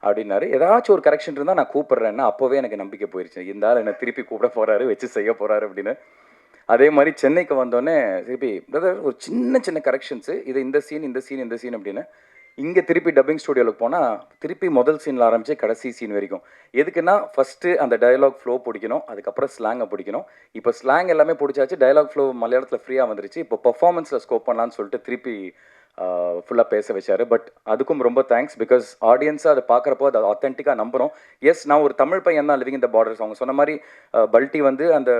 அப்படின்னாரு. ஏதாச்சும் ஒரு கரெக்ஷன் இருந்தால் நான் கூப்பிட்றேன்னா அப்போவே எனக்கு நம்பிக்கை போயிடுச்சு, இந்த ஆள் என்னை திருப்பி கூப்பிட போகிறாரு, வச்சு செய்ய போகிறாரு அப்படின்னு. அதே மாதிரி சென்னைக்கு வந்தோடனே திருப்பி பிரதர் ஒரு சின்ன கரெக்ஷன்ஸு, இது இந்த சீன் அப்படின்னு. இங்கே திருப்பி டப்பிங் ஸ்டுடியோவில் போனால் திருப்பி முதல் சீனில் ஆரம்பித்து கடைசி சீன் வரைக்கும். எதுக்குன்னா ஃபஸ்ட்டு அந்த டயலாக் ஃப்ளோ பிடிக்கணும், அதுக்கப்புறம் ஸ்லாங்கை பிடிக்கணும். இப்போ ஸ்லாங் எல்லாமே பிடிச்சாச்சு, டயலாக் ஃப்ளோ மலையாளத்தில் ஃப்ரீயாக வந்துருச்சு. இப்போ பர்ஃபார்மன்ஸில் ஸ்கோப் பண்ணலான்னு சொல்லிட்டு திருப்பி ஃபுல்லாக பேச வச்சார். பட் அதுக்கும் ரொம்ப தேங்க்ஸ், பிகாஸ் ஆடியன்ஸாக அதை பார்க்குறப்போ அதை ஆத்தென்டிக்காக நம்புகிறோம். நான் ஒரு தமிழ் பையன் தான் லிவிங் இந்த பார்டர்ஸ். அவங்க சொன்ன மாதிரி பல்ட்டி வந்து அந்த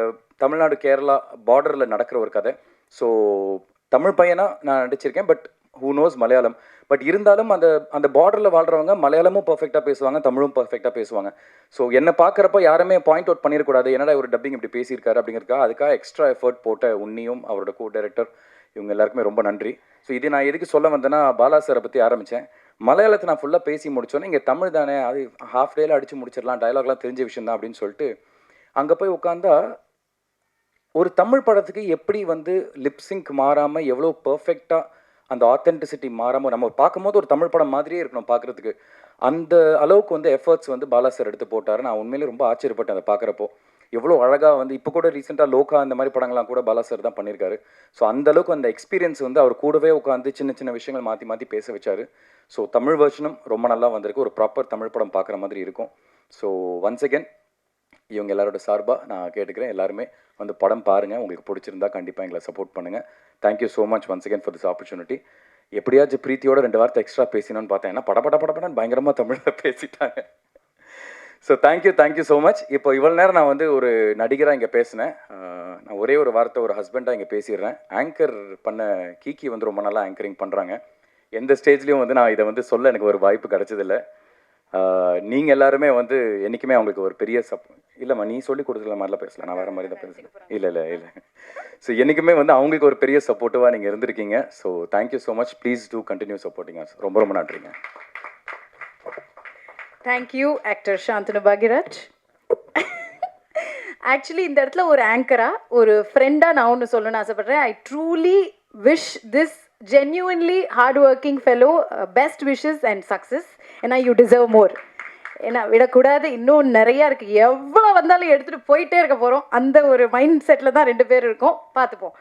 தமிழ்நாடு கேரளா பார்டரில் நடக்கிற ஒரு கதை. ஸோ தமிழ் பையனாக நான் நடிச்சிருக்கேன். But who knows Malayalam. But இருந்தாலும் அந்த அந்த பார்டரில் வாழ்கிறவங்க மலையாளமும் பர்ஃபெக்டாக பேசுவாங்க, தமிழும் பர்ஃபெக்டாக பேசுவாங்க. ஸோ என்னை பார்க்குறப்ப யாருமே பாயிண்ட் அவுட் பண்ணிடக்கூடாது, என்னடா ஒரு டப்பிங் இப்படி பேசியிருக்காரு அப்படிங்கிறதுக்காக அதுக்காக எக்ஸ்ட்ரா எஃபர்ட் போட்ட உன்னியும் அவரோட கோ டைரக்டர் இவங்க எல்லாருக்குமே ரொம்ப நன்றி. ஸோ இது நான் எதுக்கு சொல்ல வந்தேன்னா, பாலா சாரை பற்றி ஆரம்பித்தேன். மலையாளத்தை நான் ஃபுல்லாக பேசி முடிச்சோன்னே, இங்கே தமிழ் தானே, அது ஹாஃப் டேயில் அடித்து முடிச்சிடலாம், டயலாக்லாம் தெரிஞ்ச விஷயம் தான் அப்படின்னு சொல்லிட்டு அங்கே போய் உட்காந்தா ஒரு தமிழ் படத்துக்கு எப்படி வந்து லிப்ஸிங்க் மாறாமல் எவ்வளோ பர்ஃபெக்டாக அந்த ஆத்தென்டிசிட்டி மாறாமல் நம்ம பார்க்கும்போது ஒரு தமிழ் படம் மாதிரியே இருக்கணும் பார்க்குறதுக்கு, அந்த அளவுக்கு வந்து எஃபர்ட்ஸ் வந்து பாலா சார் எடுத்து போட்டார். நான் உண்மையிலே ரொம்ப ஆச்சரியப்பட்டேன் அதை பார்க்குறப்போ. எவ்வளோ அழகாக வந்து இப்போ கூட ரீசெண்டாக லோகா அந்த மாதிரி படங்கள்லாம் கூட பாலா சார் தான் பண்ணியிருக்காரு. ஸோ அந்த அளவுக்கு அந்த எக்ஸ்பீரியன்ஸ் வந்து அவர் கூடவே உட்காந்து சின்ன சின்ன விஷயங்கள் மாற்றி மாற்றி பேச வச்சார். ஸோ தமிழ் வெர்ஷனும் ரொம்ப நல்லா வந்திருக்கு, ஒரு ப்ராப்பர் தமிழ் படம் பார்க்குற மாதிரி இருக்கும். ஸோ ஒன்ஸ் அகேன் இவங்க எல்லாரோட சார்பாக நான் கேட்டுக்கிறேன், எல்லாருமே வந்து படம் பாருங்கள், உங்களுக்கு பிடிச்சிருந்தா கண்டிப்பாக எங்களை சப்போர்ட் பண்ணுங்கள். Thank you so much once again for this opportunity. எப்படியாச்சும் பிரீத்தியோட 2 வார்த்தை எக்ஸ்ட்ரா பேசினோன்னு பார்த்தேன், ஏன்னா படப்படன்னு பயங்கரமாக தமிழில் பேசிட்டாங்க. So thank you so much. இப்போ இவ்வளோ நேரம் நான் வந்து ஒரு நடிகராக இங்கே பேசினேன். நான் ஒரே ஒரு வார்த்தை ஒரு ஹஸ்பண்டாக இங்கே பேசிடுறேன். ஆங்கர் பண்ண கீக்கி வந்து ரொம்ப நல்லா ஆங்கரிங் பண்ணுறாங்க. எந்த ஸ்டேஜ்லேயும் வந்து நான் இதை வந்து சொல்ல எனக்கு ஒரு வாய்ப்பு கிடச்சதில்லை. நீங்கள் எல்லாருமே வந்து என்றைக்குமே அவங்களுக்கு ஒரு பெரிய இல்லைம்மா, நீ சொல்லி கொடுத்துருக்க மாதிரிலாம் பேசலாம், நான் வேறு மாதிரி தான் பேசல. இல்லை. ஸோ என்றைக்குமே வந்து அவங்களுக்கு ஒரு பெரிய சப்போர்ட்டிவாக நீங்கள் இருந்திருக்கீங்க. So thank you so much. Please do continue supporting us. ரொம்ப ரொம்ப நன்றிங்க. Thank you actor Shanthanu Bhagyaraj. Actually இந்த இடத்துல ஒரு ஆங்கராக ஒரு ஃப்ரெண்டாக நான் ஒன்று சொல்லணும்னு ஆசைப்பட்றேன். ஐ truly wish this genuinely hardworking fellow best wishes and success. ஏன்னா யூ டிசர்வ் மோர். ஏன்னா விடக்கூடாது, இன்னும் நிறையா இருக்குது, எவ்வளோ வந்தாலும் எடுத்துகிட்டு போயிட்டே இருக்க போகிறோம். அந்த ஒரு மைண்ட் செட்டில் தான் 2 பேர் இருக்கோம், பார்த்துப்போம்.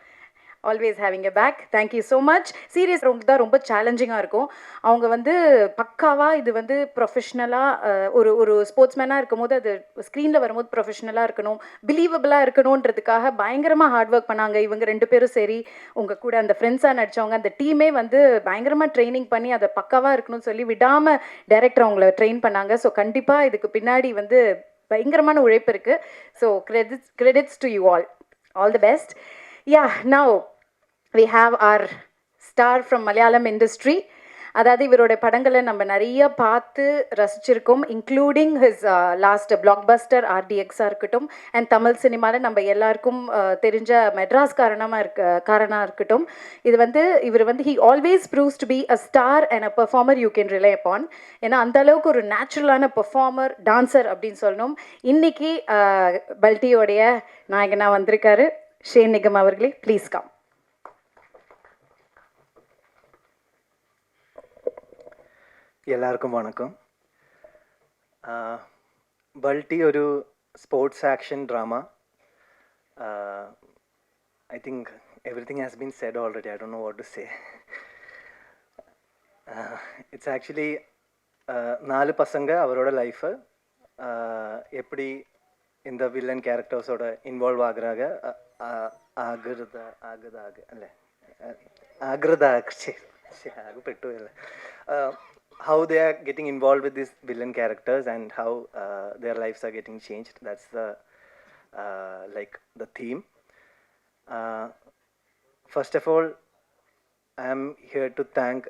Always having a back. Thank you so much. Serious ரொம்ப தான் ரொம்ப சேலஞ்சிங்காக இருக்கும். அவங்க வந்து பக்காவாக இது வந்து ப்ரொஃபஷ்னலாக ஒரு ஸ்போர்ட்ஸ்மேனாக இருக்கும் போது அது ஸ்க்ரீனில் வரும்போது ப்ரொஃபஷ்னலாக இருக்கணும், பிலீவபிளாக இருக்கணுன்றதுக்காக பயங்கரமாக ஹார்ட் ஒர்க் பண்ணாங்க. இவங்க 2 பேரும் சரி, உங்கள் கூட அந்த ஃப்ரெண்ட்ஸாக நடித்தவங்க, அந்த டீமே வந்து பயங்கரமாக ட்ரைனிங் பண்ணி அதை பக்காவாக இருக்கணும்னு சொல்லி விடாமல் டைரக்டர் அவங்கள ட்ரெயின் பண்ணாங்க. ஸோ கண்டிப்பாக இதுக்கு பின்னாடி வந்து பயங்கரமான உழைப்பு இருக்குது. So credits to you all the best. Yeah, now we have our star from Malayalam industry. அதாவது இவரோட படங்களை நம்ம நிறைய பார்த்து ரசிச்சிருக்கோம், இன்க்ளூடிங் ஹிஸ் லாஸ்ட் பிளாக்பஸ்டர் RDXாக இருக்கட்டும், அண்ட் தமிழ் சினிமாவில் நம்ம எல்லாருக்கும் தெரிஞ்ச மெட்ராஸ் காரனாக இருக்கட்டும். இது வந்து இவர் வந்து he always proves to be a star and a performer you can rely upon. ஏன்னா அந்த அளவுக்கு ஒரு நேச்சுரலான பெர்ஃபார்மர், டான்சர் அப்படின்னு சொல்லணும். இன்னைக்கு பல்ட்டியோடைய நாயகனாக வந்திருக்காரு. ஷேன் நிகம் அவர்களே, ப்ளீஸ் கம். எல்லாருக்கும் வணக்கம். பல்ட்டி ஒரு sports action drama. I think everything has been set already. I don't know what to say. It's actually 4 பசங்க அவரோட லைஃபை எப்படி இந்த வில்லன் கேரக்டர்ஸோட இன்வால்வ் ஆகுறாங்க, how they are getting involved with these villain characters and how their lives are getting changed. That's the like the theme. First of all, I am here to thank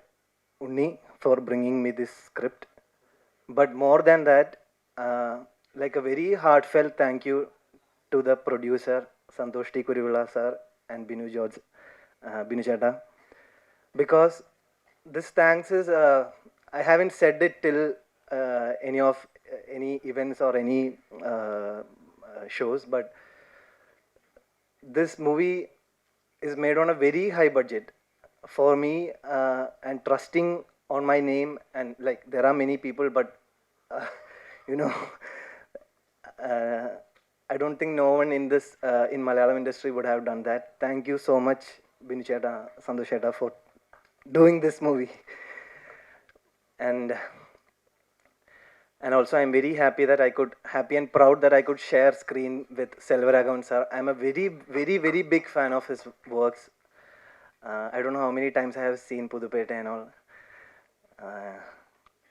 Unni for bringing me this script, but more than that, like a very heartfelt thank you to the producer Santosh T. Kurivula sir and Binu George, Binu Chetta, because this thanks is I haven't said it till any events or any shows, but this movie is made on a very high budget for me, and trusting on my name, and like there are many people, but you know, I don't think no one in this in Malayalam industry would have done that. Thank you so much, Binu Chetta, Santosh Chetta, for doing this movie. And also I'm very happy and proud that I could share screen with Selvaragavan sir. I'm a very big fan of his works. I don't know how many times I have seen Pudupeta and all.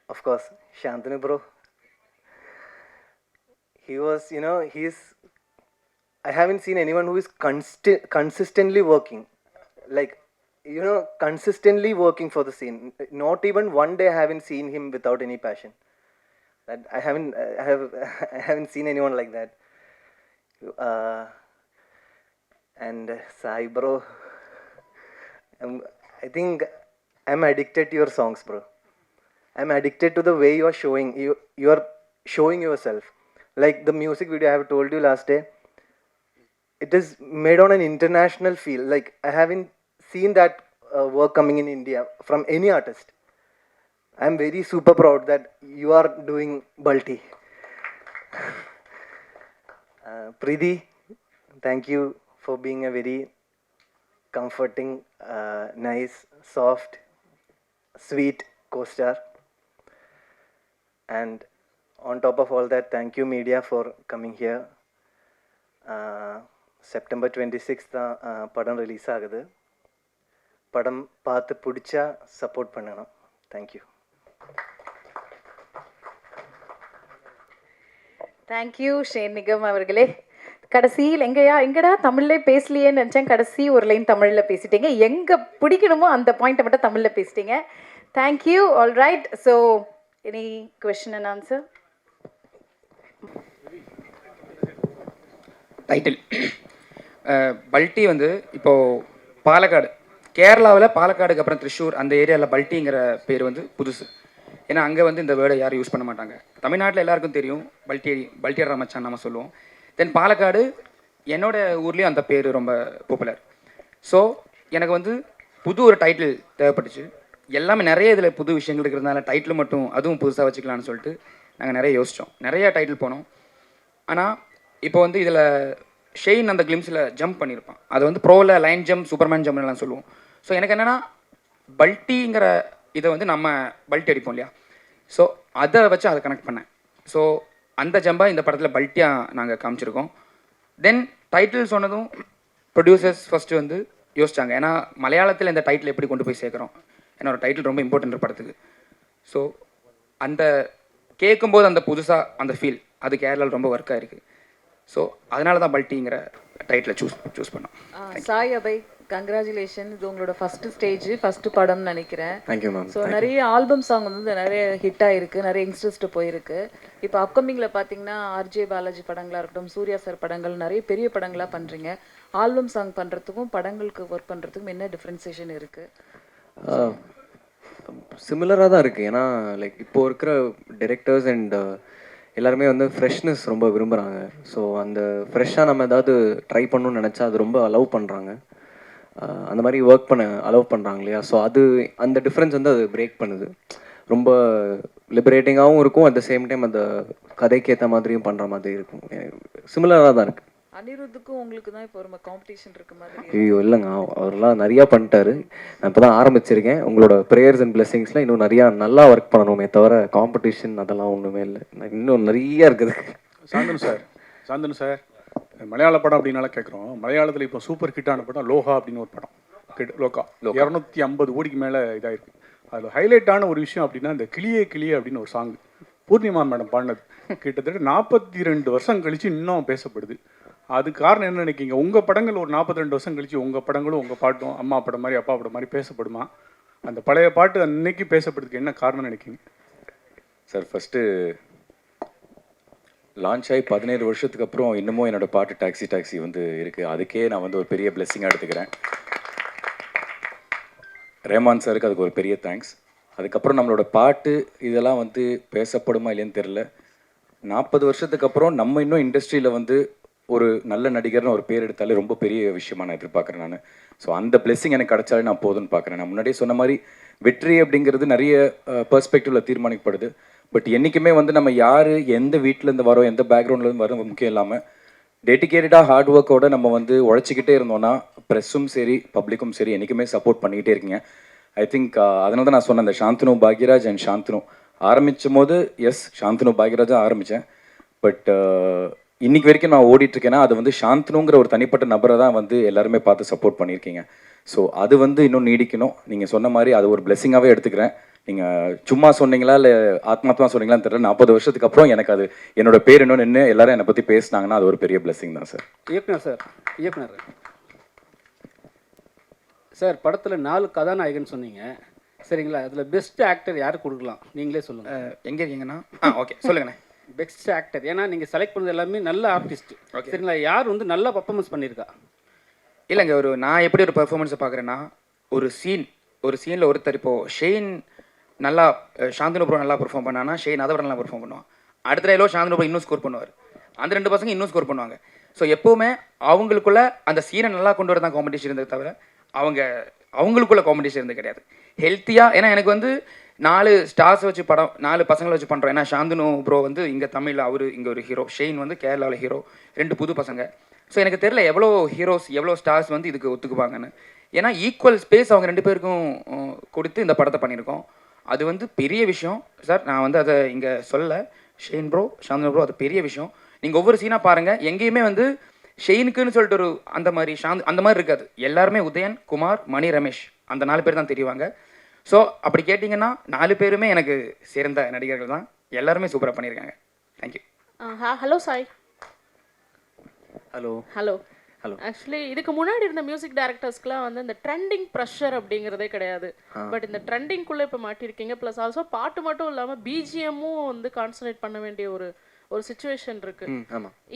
Of course, Shantanu bro. He was, you know, I haven't seen anyone who is consistently working. Like, you know, consistently working for the scene. Not even one day I haven't seen him without any passion. That I haven't seen anyone like that. And Sai bro, I think I'm addicted to your songs, bro. I'm addicted to the way you are showing you are showing yourself. Like the music video I have told you last day, it is made on an international feel. Like I haven't seen that work coming in India from any artist. I'm very super proud that you are doing Balti. Preeti, thank you for being a very comforting, nice, soft, sweet co-star. And on top of all that, thank you media for coming here. September 26th படம் ரிலீஸ் ஆகுது. படம் பார்த்து பிடிச்சா சப்போர்ட் பண்ணணும். தேங்க்யூ. தேங்க்யூ ஷேன் நிகம் அவர்களே. கடைசியில் எங்கடா தமிழ்லே பேசலையேன்னு நினச்சேன். கடைசி ஒரு லைன் தமிழில் பேசிட்டீங்க. எங்கே பிடிக்கணுமோ அந்த பாயிண்ட்டை மட்டும் தமிழில் பேசிட்டீங்க. Thank you. All right. So any question and answer? Title Balti வந்து இப்போது பாலக்காடு, கேரளாவில் பாலக்காடுக்கு அப்புறம் திருச்சூர் அந்த ஏரியாவில் பல்ட்டிங்கிற பேர் வந்து புதுசு. ஏன்னா அங்கே வந்து இந்த வேர்டை யாரும் யூஸ் பண்ண மாட்டாங்க. தமிழ்நாட்டில் எல்லாருக்கும் தெரியும் பல்ட்டியர் மச்சான் நம்ம சொல்லுவோம். தென் பாலக்காடு என்னோட ஊர்லேயும் அந்த பேர் ரொம்ப பாப்புலர். ஸோ எனக்கு வந்து புது ஒரு டைட்டில் தேவைப்பட்டுச்சு. எல்லாமே நிறைய இதில் புது விஷயங்கள் இருக்கிறதுனால டைட்டில் மட்டும் அதுவும் புதுசாக வச்சுக்கலான்னு சொல்லிட்டு நாங்கள் நிறைய யோசித்தோம். நிறையா டைட்டில் போனோம். ஆனால் இப்போ வந்து இதில் ஷெயின் அந்த கிளிம்ஸில் ஜம்ப் பண்ணியிருப்பான். அது வந்து ப்ரோவில் லைன் ஜம்ப், சூப்பர்மேன் ஜம்ப்லாம் சொல்லுவோம். ஸோ எனக்கு என்னென்னா பல்ட்டிங்கிற இதை வந்து நம்ம பல்ட்டி அடிப்போம் இல்லையா, ஸோ அதை வச்சு அதை கனெக்ட் பண்ணேன். ஸோ அந்த ஜம்பை இந்த படத்தில் பல்ட்டியாக நாங்கள் காமிச்சிருக்கோம். தென் டைட்டில் சொன்னதும் ப்ரொடியூசர்ஸ் ஃபஸ்ட்டு வந்து யோசிச்சாங்க. ஏன்னா மலையாளத்தில் இந்த டைட்டில் எப்படி கொண்டு போய் சேர்க்குறோம், ஏன்னா ஒரு டைட்டில் ரொம்ப இம்பார்ட்டன்ட் படத்துக்கு. ஸோ அந்த கேட்கும்போது அந்த புதுசாக அந்த ஃபீல் அது கேரளாவில் ரொம்ப ஒர்க்காக இருக்குது. ஸோ அதனால தான் பல்ட்டிங்கிற டைட்டில் சூஸ் பண்ணோம். சாய் அபய், கங்க்ராச்சுலேஷன். இது உங்களோட ஃபர்ஸ்ட் ஸ்டேஜ், ஃபர்ஸ்ட் படம்னு நினைக்கிறேன். Thank you ma'am. ஸோ நிறைய ஆல்பம் சாங் வந்து நிறைய ஹிட் ஆயிருக்கு, நிறைய யங்ஸ்டர்ஸ்ட்டு போயிருக்கு. இப்போ அப்கமிங்கில் பார்த்தீங்கன்னா ஆர்ஜே பாலாஜி படங்களாக இருக்கட்டும், சூர்யா சார் படங்கள், நிறைய பெரிய படங்களாக பண்ணுறீங்க. ஆல்பம் சாங் பண்ணுறதுக்கும் படங்களுக்கு ஒர்க் பண்ணுறதுக்கும் என்ன டிஃப்ரென்சேஷன் இருக்குது? சிமிலராக தான் இருக்குது. ஏன்னா லைக் இப்போது இருக்கிற டிரெக்டர்ஸ் அண்ட் எல்லாருமே வந்து ஃப்ரெஷ்னஸ் ரொம்ப விரும்புகிறாங்க. ஸோ அந்த ஃப்ரெஷ்ஷாக நம்ம ஏதாவது ட்ரை பண்ணணும்னு நினச்சா அது ரொம்ப அலோவ் பண்ணுறாங்க. அந்த மாதிரி ஒர்க் பண்ண அலோவ் பண்ணுறாங்க இல்லையா. ஸோ அது அந்த டிஃப்ரென்ஸ் வந்து அது பிரேக் பண்ணுது. ரொம்ப லிபரேட்டிங்காகவும் இருக்கும், அட் த சேம் டைம் அந்த கதைக்கு ஏற்ற மாதிரியும் பண்ணுற மாதிரி இருக்கும். சிமிலராக தான் இருக்குது. அனிருத்துக்கும் உங்களுக்கு தான் இப்போ ஒரு காம்படிஷன் இருக்க மாதிரி. ஐயோ இல்லைங்க, அவரெல்லாம் நிறையா பண்ணிட்டாரு. நான் இப்போ தான் ஆரம்பிச்சிருக்கேன். உங்களோட ப்ரேயர்ஸ் அண்ட் பிளெஸிங்ஸில் இன்னும் நிறையா நல்லா ஒர்க் பண்ணணுமே தவிர காம்படிஷன் அதெல்லாம் ஒன்றுமே இல்லை. இன்னும் நிறையா இருக்குது. சாந்தனு சார் மலையாள படம் அப்படின்னால கேட்குறோம். மலையாளத்தில் இப்போ சூப்பர் ஹிட்டான படம் லோகா அப்படின்னு ஒரு படம். லோகா 250 கோடிக்கு மேலே இதாகிருக்கு. அதில் ஹைலைட்டான ஒரு விஷயம் அப்படின்னா இந்த கிளியே கிளியே அப்படின்னு ஒரு சாங் பூர்ணிமா மேடம் பாடினது. கிட்டத்தட்ட 42 வருஷம் கழித்து இன்னும் பேசப்படுது. அது காரணம் என்ன நினைக்கிங்க? உங்கள் படங்கள் ஒரு 42 வருஷம் கழிச்சு உங்கள் படங்களும் உங்கள் பாட்டும் அம்மா படம் மாதிரி அப்பா படம் மாதிரி பேசப்படுமா? அந்த பழைய பாட்டு அன்னைக்கு பேசப்படுறதுக்கு என்ன காரணம் நினைக்கிங்க சார்? ஃபஸ்ட்டு லான்ச் ஆகி 17 வருஷத்துக்கு அப்புறம் இன்னமும் என்னோடய பாட்டு டாக்ஸி வந்து இருக்குது. அதுக்கே நான் வந்து ஒரு பெரிய பிளெஸ்ஸிங்காக எடுத்துக்கிறேன். ரேமான் சாருக்கு அதுக்கு ஒரு பெரிய தேங்க்ஸ். அதுக்கப்புறம் நம்மளோட பாட்டு இதெல்லாம் வந்து பேசப்படுமா இல்லைன்னு தெரில. 40 வருஷத்துக்கு அப்புறம் நம்ம இன்னும் இண்டஸ்ட்ரியில் வந்து ஒரு நல்ல நடிகர்னு ஒரு பேர் எடுத்தாலே ரொம்ப பெரிய விஷயமா நான் எதிர்பார்க்குறேன் நான். ஸோ அந்த பிளெஸ்ஸிங் எனக்கு கிடைச்சாலே நான் போதும்னு பார்க்குறேன். நான் முன்னாடியே சொன்ன மாதிரி வெற்றி அப்படிங்கிறது நிறைய பெர்ஸ்பெக்டிவில் தீர்மானிக்கப்படுது. பட் என்றைக்குமே வந்து நம்ம யார் எந்த வீட்டிலேருந்து வரோம், எந்த பேக்ரவுண்ட்லேருந்து வரோம் முக்கியம் இல்லாமல் டெடிக்கேட்டடாக ஹார்ட் ஒர்க்கோடு நம்ம வந்து உழைச்சிக்கிட்டே இருந்தோன்னா ப்ரெஸ்ஸும் சரி பப்ளிக்கும் சரி என்றைக்குமே சப்போர்ட் பண்ணிக்கிட்டே இருக்கீங்க. ஐ திங்க் அதனால தான் நான் சொன்னேன் இந்த சாந்தனு பாக்யராஜ் அண்ட் சாந்தனு ஆரம்பிச்சும் போது சாந்தனு பாக்யராஜாக ஆரம்பித்தேன். பட் இன்னைக்கு வரைக்கும் நான் ஓடிட்டுருக்கேன்னா அது வந்து சாந்தனுங்கிற ஒரு தனிப்பட்ட நபரை தான் வந்து எல்லாருமே பார்த்து சப்போர்ட் பண்ணியிருக்கீங்க. ஸோ அது வந்து இன்னும் நீடிக்கணும். நீங்கள் சொன்ன மாதிரி அது ஒரு பிளெஸ்ஸிங்காகவே எடுத்துக்கிறேன். நீங்கள் சும்மா சொன்னீங்களா இல்லை ஆத்மாத்மா சொன்னீங்களான்னு தெரியல. 40 வருஷத்துக்கு அப்புறம் எனக்கு அது என்னோட பேர் இன்னும் நின்று எல்லாரும் என்னை பற்றி பேசினாங்கன்னா அது ஒரு பெரிய பிளெஸ்ஸிங் தான் சார். இயக்குனர் சார் படத்தில் 4 கதாநாயகன் சொன்னீங்க சரிங்களா, அதில் பெஸ்ட் ஆக்டர் யார் கொடுக்கலாம் நீங்களே சொல்லுங்கள். எங்கே இருக்கீங்கண்ணா? ஓகே சொல்லுங்கண்ணே. பெஸ்ட் ஆக்டர், ஏன்னா நீங்கள் செலக்ட் பண்ணது எல்லாமே நல்ல ஆர்டிஸ்ட் சரிங்களா, யார் வந்து நல்லா பர்ஃபார்மன்ஸ் பண்ணியிருக்கா? இல்லைங்க, நான் எப்படி ஒரு பெர்ஃபார்மன்ஸை பார்க்குறேன்னா, ஒரு சீனில் ஒருத்தர் இப்போது ஷெயின் நல்லா சாந்தனு ப்ரோ நல்லா பெர்ஃபார்ம் பண்ணான்னா ஷெயின் அதை விட நல்லா பெர்ஃபார்ம் பண்ணுவான். அடுத்த டைலோ சாந்தனு ப்ரோ இன்னும் ஸ்கோர் பண்ணுவார். அந்த 2 பசங்க இன்னும் ஸ்கோர் பண்ணுவாங்க. ஸோ எப்போவுமே அவங்களுக்குள்ள அந்த சீனை நல்லா கொண்டு வர தான் காம்படிஷன் இருந்தது தவிர அவங்களுக்குள்ள காம்படிஷன் இருந்தது கிடையாது. ஹெல்த்தியாக, ஏன்னா எனக்கு வந்து 4 ஸ்டார்ஸ் வச்சு படம் 4 பசங்களை வச்சு பண்ணுறோம். ஏன்னா சாந்தனு ப்ரோ வந்து இங்கே தமிழில் அவர் இங்கே ஒரு ஹீரோ, ஷெயின் வந்து கேரளாவில் ஹீரோ, 2 புது பசங்க. ஸோ எனக்கு தெரியல எவ்வளோ ஹீரோஸ் எவ்வளோ ஸ்டார்ஸ் வந்து இதுக்கு ஒத்துக்குவாங்கன்னு. ஏன்னா ஈக்குவல் ஸ்பேஸ் அவங்க 2 பேருக்கும் கொடுத்து இந்த படத்தை பண்ணியிருக்கோம். அது வந்து பெரிய விஷயம் சார். நான் வந்து அதை இங்கே சொல்லலை, ஷெயின் ப்ரோ சாந்தனு ப்ரோ அது பெரிய விஷயம். நீங்கள் ஒவ்வொரு சீனாக பாருங்கள், எங்கேயுமே வந்து ஷெயினுக்குன்னு சொல்லிட்டு ஒரு அந்த மாதிரி இருக்காது. எல்லாருமே உதயன், குமார், மணி, ரமேஷ் அந்த 4 பேர் தான் தெரியுவாங்க. ஸோ அப்படி கேட்டிங்கன்னா 4 பேருமே எனக்கு சேர்ந்த நடிகர்கள் தான். எல்லாருமே சூப்பராக பண்ணியிருக்காங்க. Thank you. Hello Sai. Hello hello. Hello. Actually இதுக்கு முன்னாடி இருந்த மியூசிக் டைரக்டர்ஸ்க்குலாம் வந்து இந்த ட்ரெண்டிங் ப்ரெஷர் அப்படிங்கிறதே கிடையாது. பட் இந்த ட்ரெண்டிங்குள்ளே இப்போ மாட்டிருக்கீங்க. ப்ளஸ் ஆல்சோ பாட்டு மட்டும் இல்லாமல் பிஜிஎம்மும் வந்து கான்சன்ட்ரேட் பண்ண வேண்டிய ஒரு சுச்சுவேஷன் இருக்கு.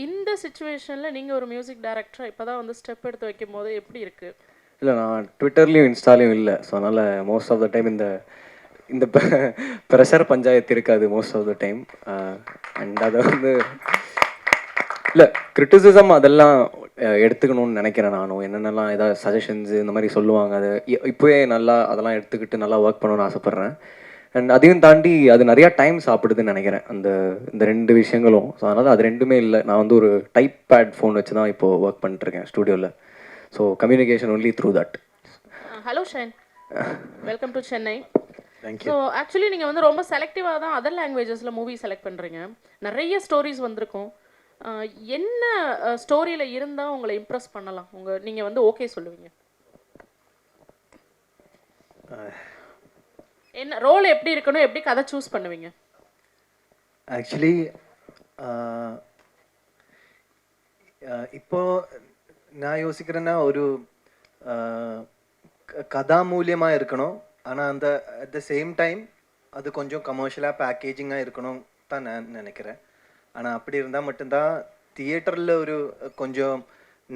இந்த சுச்சுவேஷனில் நீங்கள் ஒரு மியூசிக் டைரக்டராக இப்போ தான் வந்து ஸ்டெப் எடுத்து வைக்கும் போது எப்படி இருக்குது? இல்லை, நான் ட்விட்டர்லேயும் இன்ஸ்டாலையும் இல்லை. ஸோ அதனால் மோஸ்ட் ஆஃப் த டைம் இந்த ப்ரெஷர் பஞ்சாயத்து இருக்காது most of the time. And அதை வந்து இல்லை கிரிட்டிசிசம் அதெல்லாம் எடுத்துக்கணும்னு நினைக்கிறேன். நானும் என்னென்னலாம் ஏதாவது சஜஷன்ஸு இந்த மாதிரி சொல்லுவாங்க, அது இப்போவே நல்லா அதெல்லாம் எடுத்துக்கிட்டு நல்லா ஒர்க் பண்ணணும்னு ஆசைப்பட்றேன். அண்ட் அதையும் தாண்டி அது நிறையா டைம் சாப்பிடுதுன்னு நினைக்கிறேன் இந்த 2 விஷயங்களும். ஸோ அதனால் அது 2மே இல்லை. நான் வந்து ஒரு டைப் பேட் ஃபோன் வச்சு தான் இப்போது ஒர்க் பண்ணிட்டுருக்கேன் ஸ்டூடியோவில். So communication only through that. Hello Shane, welcome to Chennai. Thank you. So actually நீங்கள் வந்து ரொம்ப செலக்டிவாக தான் அதர் லாங்குவேஜஸில் மூவி செலக்ட் பண்ணுறீங்க. நிறைய ஸ்டோரிஸ் வந்திருக்கும். என்ன ஸ்டோரியில் இருந்தால் உங்களை இம்ப்ரெஸ் பண்ணலாம், நீங்கள் வந்து ஓகே சொல்லுவீங்க? என்ன ரோல் எப்படி இருக்கணும், எப்படி கதை சூஸ் பண்ணுவீங்க? ஆக்சுவலி இப்போ நான் யோசிக்கிறேன்னா ஒரு கதாமூல்யமாக இருக்கணும். ஆனால் அட் த சேம் டைம் அது கொஞ்சம் கமர்ஷியலாக பேக்கேஜிங்காக இருக்கணும் தான் நான் நினைக்கிறேன். ஆனால் அப்படி இருந்தால் மட்டும்தான் தியேட்டரில் ஒரு கொஞ்சம்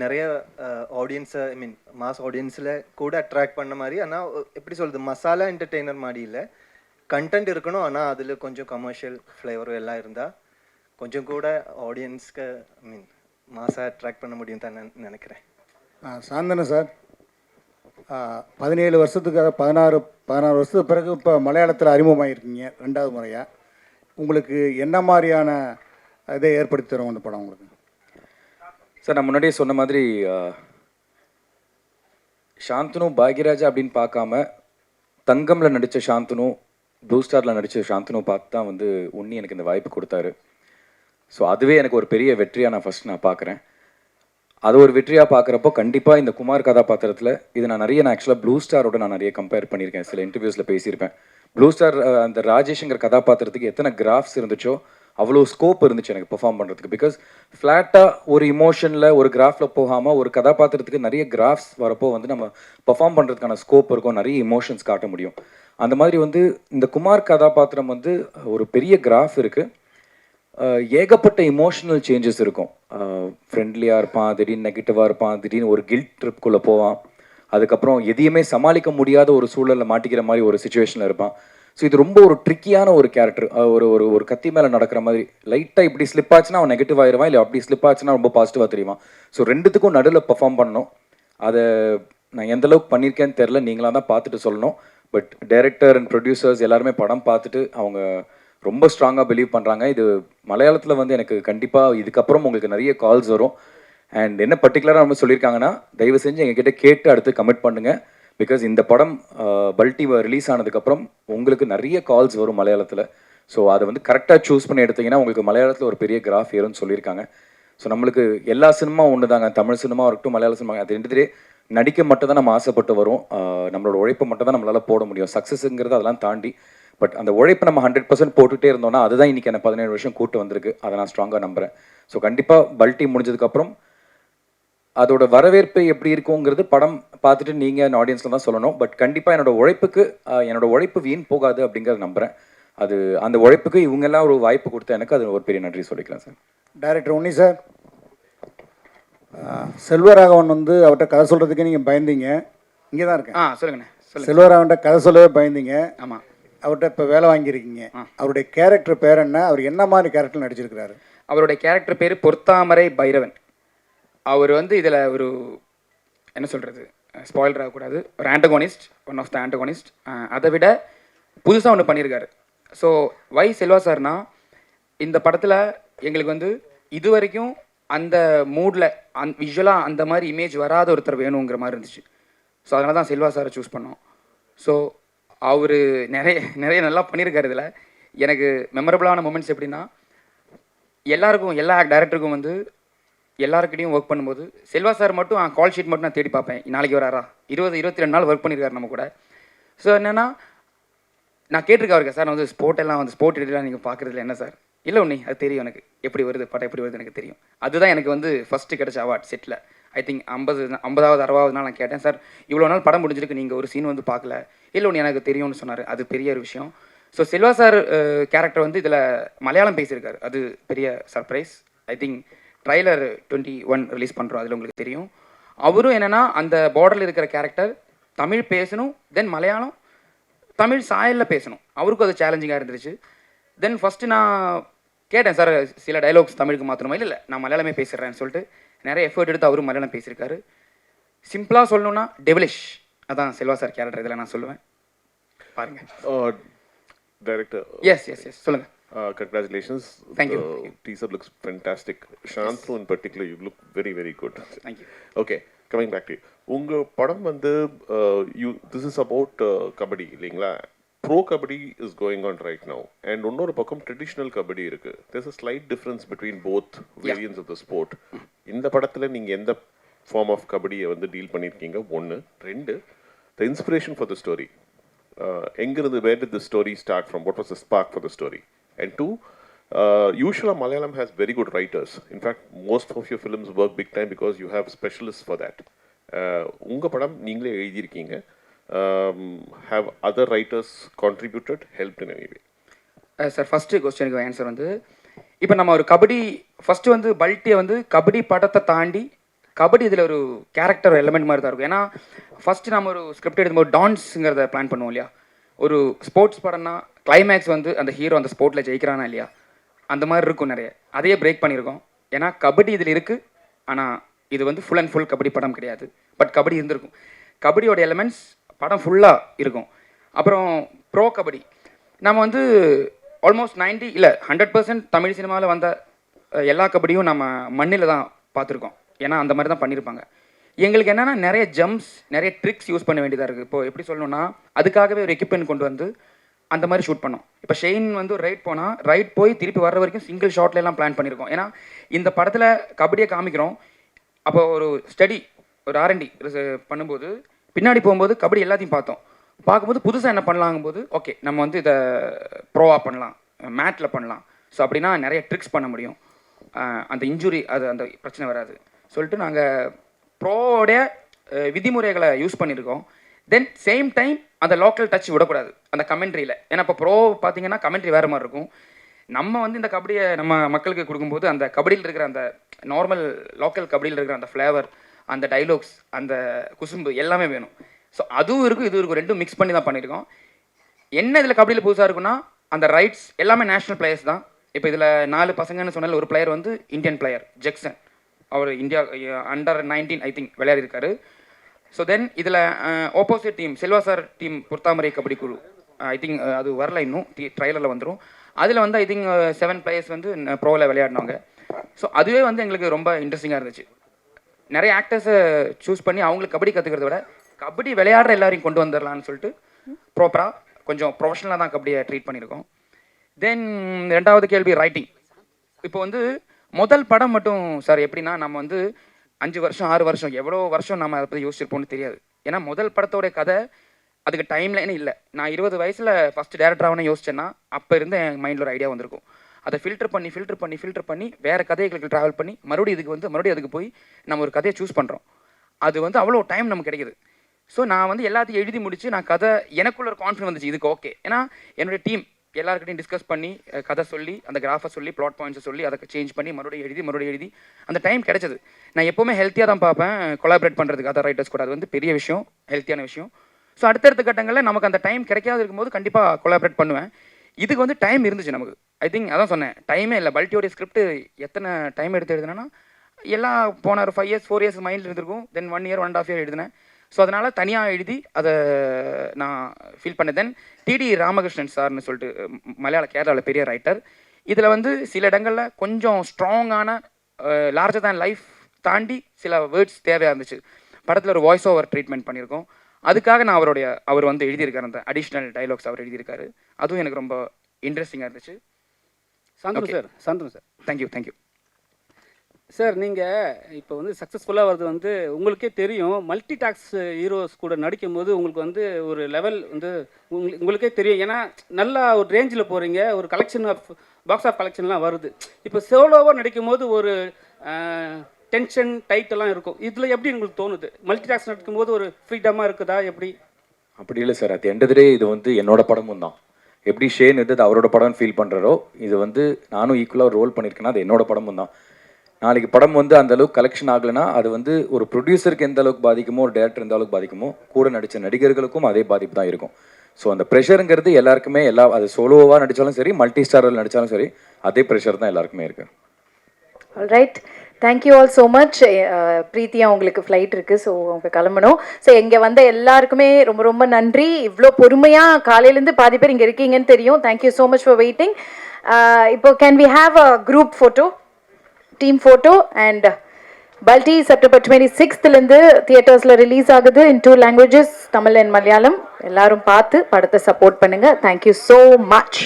நிறைய ஆடியன்ஸை மாஸ் ஆடியன்ஸில் கூட அட்ராக்ட் பண்ண மாதிரி. ஆனால் எப்படி சொல்கிறது, மசாலா என்டர்டெய்னர் மாதிரி இல்லை, கண்டென்ட் இருக்கணும். ஆனால் அதில் கொஞ்சம் கமர்ஷியல் ஃப்ளேவரும் எல்லாம் இருந்தால் கொஞ்சம் கூட ஆடியன்ஸ்க்கு மாஸாக அட்ராக்ட் பண்ண முடியும் தான் நான் நினைக்கிறேன். சாந்தனு சார், 17 வருஷத்துக்கு 16 வருஷத்துக்கு பிறகு இப்போ மலையாளத்தில் அறிமுகமாகிருக்கீங்க 2வது முறையாக. உங்களுக்கு என்ன மாதிரியான இதை ஏற்படுத்தி தரும் அந்த படம் உங்களுக்கு? சார், நான் முன்னாடியே சொன்ன மாதிரி சாந்தனு பாக்யராஜா அப்படின்னு பார்க்காம தங்கமில் நடித்த சாந்தனு, ப்ளூ ஸ்டாரில் நடித்த சாந்தனு பார்த்து தான் வந்து உன்னி எனக்கு இந்த வாய்ப்பு கொடுத்தாரு. ஸோ அதுவே எனக்கு ஒரு பெரிய வெற்றியாக நான் பார்க்குறேன். அது ஒரு வெற்றியாக பார்க்குறப்போ கண்டிப்பாக இந்த குமார் கதாபாத்திரத்தில் இது நான் ஆக்சுவலாக ப்ளூ ஸ்டாரோட நான் நிறைய கம்பேர் பண்ணியிருக்கேன், சில இன்டர்வியூஸில் பேசியிருப்பேன். ப்ளூ ஸ்டார் அந்த ராஜேஷ்ங்கிற கதாபாத்திரத்துக்கு எத்தனை கிராஃப்ஸ் இருந்துச்சோ அவ்வளோ ஸ்கோப் இருந்துச்சு எனக்கு பெர்ஃபார்ம் பண்ணுறதுக்கு. பிகாஸ் ஃப்ளாட்டாக ஒரு இமோஷனில் ஒரு கிராஃபில் போகாமல் ஒரு கதாபாத்திரத்துக்கு நிறைய கிராஃப்ஸ் வரப்போ வந்து நம்ம பெர்ஃபார்ம் பண்ணுறதுக்கான ஸ்கோப் இருக்கும், நிறைய இமோஷன்ஸ் காட்ட முடியும். அந்த மாதிரி வந்து இந்த குமார் கதாபாத்திரம் வந்து ஒரு பெரிய கிராஃப் இருக்குது, ஏகப்பட்ட இமோஷனல் சேஞ்சஸ் இருக்கும். ஃப்ரெண்ட்லியாக இருப்பான், திடீர்னு நெகட்டிவாக இருப்பான், திடீர்னு ஒரு கில்ட் ட்ரிப்குள்ளே போவான், அதுக்கப்புறம் எதையுமே சமாளிக்க முடியாத ஒரு சூழலில் மாட்டிக்கிற மாதிரி ஒரு சுச்சுவேஷனில் இருப்பான். ஸோ இது ரொம்ப ஒரு ட்ரிக்கியான ஒரு கேரக்டர். ஒரு கத்தி மேலே நடக்கிற மாதிரி லைட்டாக இப்படி ஸ்லிப் ஆச்சுன்னா அவன் நெகட்டிவ் ஆயிடுவான், இல்லை அப்படி ஸ்லிப் ஆச்சுன்னா ரொம்ப பாசிட்டிவாக தெரியுமா. ஸோ 2த்துக்கும் நடுவில் பர்ஃபார்ம் பண்ணணும். அதை நான் எந்த அளவுக்கு பண்ணியிருக்கேன்னு தெரில, நீங்களாக தான் பார்த்துட்டு சொல்லணும். பட் டைரக்டர் அண்ட் ப்ரொடியூசர்ஸ் எல்லாருமே படம் பார்த்துட்டு அவங்க ரொம்ப ஸ்ட்ராங்காக பிலீவ் பண்ணுறாங்க. இது மலையாளத்தில் வந்து எனக்கு கண்டிப்பாக இதுக்கப்புறம் உங்களுக்கு நிறைய கால்ஸ் வரும். அண்ட் என்ன பர்டிகுலராக நம்ம சொல்லியிருக்காங்கன்னா, தயவு செஞ்சு எங்ககிட்ட கேட்டு அடுத்து கமிட் பண்ணுங்கள். பிகாஸ் இந்த படம் பல்டி ரிலீஸ் ஆனதுக்கப்புறம் உங்களுக்கு நிறைய கால்ஸ் வரும் மலையாளத்தில். ஸோ அதை வந்து கரெக்டாக சூஸ் பண்ணி எடுத்திங்கன்னா உங்களுக்கு மலையாளத்தில் ஒரு பெரிய கிராஃப் ஏறும்னு சொல்லியிருக்காங்க. ஸோ நம்மளுக்கு எல்லா சினிமா ஒன்று தாங்க, தமிழ் சினிமா இருக்கட்டும் மலையாள சினிமா, அது ரெண்டுத்திலே நடிக்க மட்டும் தான் நம்ம ஆசைப்பட்டு வரும். நம்மளோட உழைப்பை மட்டும் தான் நம்மளால் போட முடியும். சக்ஸஸுங்கிறது அதெல்லாம் தாண்டி பட் அந்த உழைப்பை நம்ம 100% போட்டுகிட்டே இருந்தோம்னா அதுதான் இன்றைக்கி எனக்கு 17 வருஷம் கூட்டு வந்திருக்கு. அதை நான் ஸ்ட்ராங்காக நம்புகிறேன். ஸோ கண்டிப்பாக பல்டி முடிஞ்சதுக்கப்புறம் அதோட வரவேற்பு எப்படி இருக்குங்கிறது படம் பார்த்துட்டு நீங்கள் ஆடியன்ஸில் தான் சொல்லணும். பட் கண்டிப்பாக என்னோட உழைப்பு வீண் போகாது அப்படிங்கிறத நம்புகிறேன். அது அந்த உழைப்புக்கு இவங்கெல்லாம் ஒரு வாய்ப்பு கொடுத்த எனக்கு அது ஒரு பெரிய நன்றி சொல்லிக்கிறேன் சார். டைரக்டர் உன்னி சார், செல்வராகவன் வந்து அவர்கிட்ட கதை சொல்கிறதுக்கு நீங்கள் பயந்தீங்க. இங்கே தான் இருக்கேன். சொல்லுங்கண்ணே. சொல்லுங்கள். செல்வராகவன்கிட்ட கதை சொல்லவே பயந்தீங்க. ஆமாம். அவர்கிட்ட இப்போ வேலை வாங்கியிருக்கீங்க. அவருடைய கேரக்டர் பேர் என்ன? அவர் என்ன மாதிரி கேரக்டர் நடிச்சிருக்கிறாரு? அவருடைய கேரக்டர் பேர் பொற்தாமரை பைரவன். அவர் வந்து இதில் ஒரு என்ன சொல்கிறது, ஸ்பாயிலர் ஆகக்கூடாது, ஒரு antagonist, one of the antagonist. அதை விட புதுசாக ஒன்று பண்ணியிருக்காரு. ஸோ வை செல்வா சார்னா, இந்த படத்தில் எங்களுக்கு வந்து இது வரைக்கும் அந்த மூடில் விஷுவலாக அந்த மாதிரி இமேஜ் வராத ஒருத்தர் வேணுங்கிற மாதிரி இருந்துச்சு. ஸோ அதனால தான் செல்வா சாரை சூஸ் பண்ணோம். ஸோ அவர் நிறைய நல்லா பண்ணியிருக்காரு. இதில் எனக்கு மெமரபுளான மூமெண்ட்ஸ் எப்படின்னா, எல்லாருக்கும் எல்லா டைரக்டருக்கும் வந்து எல்லாருக்கிட்டையும் ஒர்க் பண்ணும்போது செல்வா சார் மட்டும் கால் ஷீட் மட்டும் நான் தேடி பார்ப்பேன், நாளைக்கு வராரா. 22 நாள் ஒர்க் பண்ணியிருக்காரு நம்ம கூட. ஸோ என்னென்னா, நான் கேட்டிருக்கேன் அவருக்கு, சார் நான் வந்து ஸ்போர்ட் எடிட்டெலாம் நீங்கள் பார்க்குறதுல என்ன சார்? இல்லை உன்னி, அது தெரியும் எனக்கு, எப்படி வருது படம் எப்படி வருது எனக்கு தெரியும். அதுதான் எனக்கு வந்து ஃபஸ்ட்டு கிடைச்ச அவார்ட் செட்டில். ஐ திங்க் 50வது 60வது நாள் நான் கேட்டேன், சார் இவ்வளோ நாள் படம் முடிஞ்சிருக்கு, நீங்கள் ஒரு சீன் வந்து பார்க்கல. இல்லை ஒன்று எனக்கு தெரியும்னு சொன்னார். அது பெரிய ஒரு விஷயம். ஸோ செல்வா சார் கேரக்டர் வந்து இதில் மலையாளம் பேசியிருக்காரு. அது பெரிய surprise. I think trailer 21 release பண்ணுறோம், அதில் உங்களுக்கு தெரியும். அவரும் என்னென்னா, அந்த பார்டரில் இருக்கிற கேரக்டர் தமிழ் பேசணும், தென் மலையாளம் தமிழ் சாயலில் பேசணும். அவருக்கும் அது சேலஞ்சிங்காக இருந்துச்சு. தென் ஃபஸ்ட்டு நான் கேட்டேன், சார் சில டைலாக்ஸ் தமிழுக்கு மாற்றணுமா? இல்லை நான் மலையாளமே பேசுகிறேன்னு சொல்லிட்டு நிறைய எஃபர்ட் எடுத்து அவரும் மலையாளம் பேசியிருக்காரு. சிம்பிளாக சொல்லணும்னா டெவலிஷ், அதான் செல்வா சார் கேரக்டர் இதில் நான் சொல்லுவேன். பாருங்கள். டைரக்டர். எஸ் சொல்லுங்கள். Congratulations. Thank you. The teaser looks fantastic. Shanthu in particular, you look very, very good. Thank you. Okay, coming back to you. Unga padam வந்து this is about kabaddi இல்லைங்களா? Pro kabaddi is going on right now. And இன்னொரு பக்கம் traditional kabaddi இருக்கு. There's a slight difference between both variants of the sport. இந்த படத்துல நீங்க எந்த form of kabaddi வந்து டீல் பண்ணிருக்கீங்க? ஒன்னு. ரெண்டு, the inspiration for the story. எங்கிருந்து, where did the story start from? What was the spark for the story? And two, usually Malayalam has very good writers. In fact, most of your films work big time because you have specialists for that. Unga padam neengle ezhirkeenga. Have other writers contributed, helped in any way? Sir, first question answer வந்து, இப்போ நம்ம ஒரு கபடி ஃபஸ்ட்டு வந்து பல்ட்டியை வந்து கபடி படத்தை தாண்டி கபடி இதில் ஒரு கேரக்டர் எலிமெண்ட் மாதிரி தான் இருக்கும். ஏன்னா ஃபஸ்ட்டு நம்ம ஒரு ஸ்கிரிப்ட் எடுக்கும்போது டான்ஸுங்கிறத பிளான் பண்ணுவோம் இல்லையா. ஒரு ஸ்போர்ட்ஸ் படம்னா கிளைமேக்ஸ் வந்து அந்த ஹீரோ அந்த ஸ்போர்ட்டில் ஜெயிக்கிறானா இல்லையா, அந்த மாதிரி இருக்கும் நிறைய. அதையே பிரேக் பண்ணியிருக்கோம். ஏன்னா கபடி இதில் இருக்குது, ஆனால் இது வந்து ஃபுல் அண்ட் ஃபுல் கபடி படம் கிடையாது. பட் கபடி இருந்திருக்கும். கபடியோட எலிமெண்ட்ஸ் படம் ஃபுல்லாக இருக்கும். அப்புறம் ப்ரோ கபடி நம்ம வந்து ஆல்மோஸ்ட் 100% தமிழ் சினிமாவில் வந்த எல்லா கபடியும் நம்ம மண்ணில் தான் பார்த்துருக்கோம். ஏன்னா அந்த மாதிரி தான் பண்ணியிருப்பாங்க. எங்களுக்கு என்னென்னா நிறைய ஜம்ப்ஸ், நிறைய ட்ரிக்ஸ் யூஸ் பண்ண வேண்டியதாக இருக்குது. இப்போது எப்படி சொல்லணும்னா, அதுக்காகவே ஒரு எக்யூப்மெண்ட் கொண்டு வந்து அந்த மாதிரி ஷூட் பண்ணோம். இப்போ ஷெயின் வந்து ஒரு ரைட் போனால் ரைட் போய் திருப்பி வர்ற வரைக்கும் சிங்கிள் ஷாட்லாம் பிளான் பண்ணியிருக்கோம். ஏன்னா இந்த படத்தில் கபடியை காமிக்கிறோம். அப்போ ஒரு ஸ்டடி, ஒரு R&D பண்ணும்போது பின்னாடி போகும்போது கபடி எல்லாத்தையும் பார்க்கும்போது புதுசாக என்ன பண்ணலாங்கும்போது, ஓகே நம்ம வந்து இதை ப்ரோவாக பண்ணலாம், மேட்டில் பண்ணலாம். ஸோ அப்படின்னா நிறைய ட்ரிக்ஸ் பண்ண முடியும், அந்த இன்ஜுரி அந்த பிரச்சனை வராது சொல்லிட்டு நாங்கள் ப்ரோவோடைய விதிமுறைகளை யூஸ் பண்ணியிருக்கோம். தென் சேம் டைம் அந்த லோக்கல் டச் விடக்கூடாது அந்த கமெண்ட்ரியில். ஏன்னா இப்போ ப்ரோ பார்த்தீங்கன்னா கமெண்ட்ரி வேறு மாதிரி இருக்கும். நம்ம வந்து இந்த கபடியை நம்ம மக்களுக்கு கொடுக்கும்போது அந்த கபடியில் இருக்கிற அந்த நார்மல் லோக்கல் கபடியில் இருக்கிற அந்த ஃப்ளேவர், அந்த டைலாக்ஸ், அந்த குசும்பு எல்லாமே வேணும். ஸோ அதுவும் இருக்கும் இதுவும் இருக்கும், ரெண்டும் மிக்ஸ் பண்ணி தான் பண்ணியிருக்கோம். என்ன இதில் கபடியில் புதுசாக இருக்குன்னா, அந்த ரைட்ஸ் எல்லாமே நேஷ்னல் பிளேயர்ஸ் தான். இப்போ இதில் 4 பசங்கன்னு சொன்னால ஒரு பிளேயர் வந்து இந்தியன் பிளேயர் ஜெக்சன், அவர் இந்தியா அண்டர் 19 ஐ திங்க் விளையாடி இருக்காரு. ஸோ தென் இதில் opposite team Selva sir team பொறுத்தாமரை கபடி குழு, ஐ திங்க் அது வரல இன்னும், ட்ரைலரில் வந்துடும். அதில் வந்து ஐ திங்க் 7 பிளேயர்ஸ் வந்து ப்ரோவில் விளையாடினாங்க. ஸோ அதுவே வந்து எங்களுக்கு ரொம்ப இன்ட்ரெஸ்டிங்காக இருந்துச்சு. நிறைய ஆக்டர்ஸை சூஸ் பண்ணி அவங்களுக்கு கபடி கற்றுக்கிறத விட கபடி விளையாடுற எல்லாரையும் கொண்டு வந்துடலான்னு சொல்லிட்டு ப்ராப்பராக கொஞ்சம் ப்ரொஃபஷனலாக தான் கபடியை ட்ரீட் பண்ணியிருக்கோம். தென் 2வது கேள்வி ரைட்டிங். இப்போ வந்து முதல் படம் மட்டும் சார் எப்படின்னா, நம்ம வந்து 5 வருஷம் 6 வருஷம் எவ்வளோ வருஷம் நம்ம அதை பற்றி யோசிச்சிருப்போம்னு தெரியாது. ஏன்னா முதல் படத்தோட கதை அதுக்கு டைம் லைனே இல்லை. நான் 20 வயசில் ஃபஸ்ட்டு டேரக்டர் ஆகணும் யோசிச்சேன்னா அப்போ இருந்து என் மைண்டில் ஒரு ஐடியா வந்திருக்கும். அதை ஃபில்டர் பண்ணி வேறு கதைகளுக்கு ட்ராவல் பண்ணி மறுபடியும் அதுக்கு போய் நம்ம ஒரு கதையை சூஸ் பண்ணுறோம். அது வந்து அவ்வளோ டைம் நமக்கு கிடைக்குது. ஸோ நான் வந்து எல்லாத்தையும் எழுதி முடிச்சு நான் கதை எனக்குள்ள ஒரு கான்ஃபிடன்ஸ் வந்துச்சு இதுக்கு ஓகே. ஏன்னா என்னுடைய டீம் எல்லாருக்கிட்டையும் டிஸ்கஸ் பண்ணி கதை சொல்லி அந்த கிராஃபை சொல்லி ப்ளாட் பாயிண்ட்ஸை சொல்லி அதை சேஞ்ச் பண்ணி மறுபடியும் எழுதி அந்த டைம் கிடைச்சது. நான் எப்போவுமே ஹெல்த்தியாக தான் பார்ப்பேன் கொலாபரேட் பண்ணுறதுக்கு அதர் ரைட்டர்ஸ் கூட. அது வந்து பெரிய விஷயம், ஹெல்த்தியான விஷயம். ஸோ அடுத்தடுத்த கட்டங்களில் நமக்கு அந்த டைம் கிடைக்காது இருக்கும்போது கண்டிப்பாக கொலாபரேட் பண்ணுவேன். இதுக்கு வந்து டைம் இருந்துச்சு நமக்கு. ஐ திங்க் அதான் சொன்னேன், டைமே இல்லை. பல்ட்டியோடைய ஸ்கிரிப்ட் எத்தனை டைம் எடுத்து எழுதுனேன்னா எல்லாம் போன ஒரு 5 years 4 years மைண்டில் இருந்திருக்கும். தென் 1 year 1.5 year எழுதினேன். ஸோ அதனால் தனியாக எழுதி அதை நான் ஃபீல் பண்ணேன். தென் டிடி ராமகிருஷ்ணன் சார்னு சொல்லிட்டு கேரளாவில் பெரிய ரைட்டர். இதில் வந்து சில இடங்களில் கொஞ்சம் ஸ்ட்ராங்கான லார்ஜர் தேன் லைஃப் தாண்டி சில வேர்ட்ஸ் தேவையாக இருந்துச்சு. படத்தில் ஒரு வாய்ஸ் ஓவர் ட்ரீட்மெண்ட் பண்ணியிருக்கோம். அதுக்காக நான் அவர் வந்து எழுதியிருக்காரு, அந்த அடிஷ்னல் டைலாக்ஸ் அவர் எழுதியிருக்காரு. அதுவும் எனக்கு ரொம்ப இன்ட்ரெஸ்டிங்காக இருந்துச்சு. Shanthanu sir thank you sir. நீங்கள் இப்போ வந்து சக்ஸஸ்ஃபுல்லாக வருது வந்து உங்களுக்கே தெரியும். மல்டி டாக்ஸ் ஹீரோஸ் கூட நடிக்கும் போது உங்களுக்கு வந்து ஒரு லெவல் வந்து உங்களுக்கே தெரியும். ஏன்னா நல்லா ஒரு ரேஞ்சில் போகிறீங்க, ஒரு கலெக்ஷன் ஆஃப் பாக்ஸ் ஆஃப் கலெக்ஷன்லாம் வருது. இப்போ சோலோவாக நடிக்கும் போது ஒரு டென்ஷன் டைட்டெல்லாம் இருக்கும். இதில் எப்படி உங்களுக்கு தோணுது? மல்டி டாக்ஸ் நடிக்கும் போது ஒரு ஃப்ரீடமாக இருக்குதா எப்படி? அப்படி இல்லை சார். அது எண்டதுலே இது வந்து என்னோட படமும் தான். எப்படி ஷேன் இது அவரோட படம்னு ஃபீல் பண்ணுறாரோ இது வந்து நானும் ஈக்குவலாக ரோல் பண்ணியிருக்கேன்னா அது என்னோட படமும் தான். நாளைக்கு படம் வந்து அந்த அளவுக்கு கலெக்ஷன் ஆகலைன்னா அது வந்து ஒரு ப்ரொடியூசருக்கு எந்த அளவுக்கு பாதிக்குமோ, ஒரு டேரக்டர் எந்த அளவுக்கு பாதிக்குமோ, கூட நடித்த நடிகர்களுக்கும் அதே பாதிப்பு தான் இருக்கும். ஸோ அந்த ப்ரெஷருங்கிறது எல்லாருக்குமே அது சோலோவாக நடித்தாலும் சரி, மல்டி ஸ்டாரில் நடித்தாலும் சரி, அதே ப்ரெஷர் தான் எல்லாருக்குமே இருக்குது. Alright, thank you all so much. பிரீத்தியா உங்களுக்கு ஃப்ளைட் இருக்குது, ஸோ அவங்க கிளம்பணும். ஸோ இங்கே வந்த எல்லாருக்குமே ரொம்ப ரொம்ப நன்றி. இவ்வளோ பொறுமையாக காலையிலேருந்து பாதி பேர் இங்கே இருக்கீங்கன்னு தெரியும். Thank you so much for waiting. இப்போ can we have a group photo, team photo? And Balti September 26th தியேட்டர்ஸில் ரிலீஸ் ஆகுது in 2 languages, Tamil and Malayalam. எல்லாரும் பார்த்து படத்தை சப்போர்ட் பண்ணுங்கள். Thank you so much.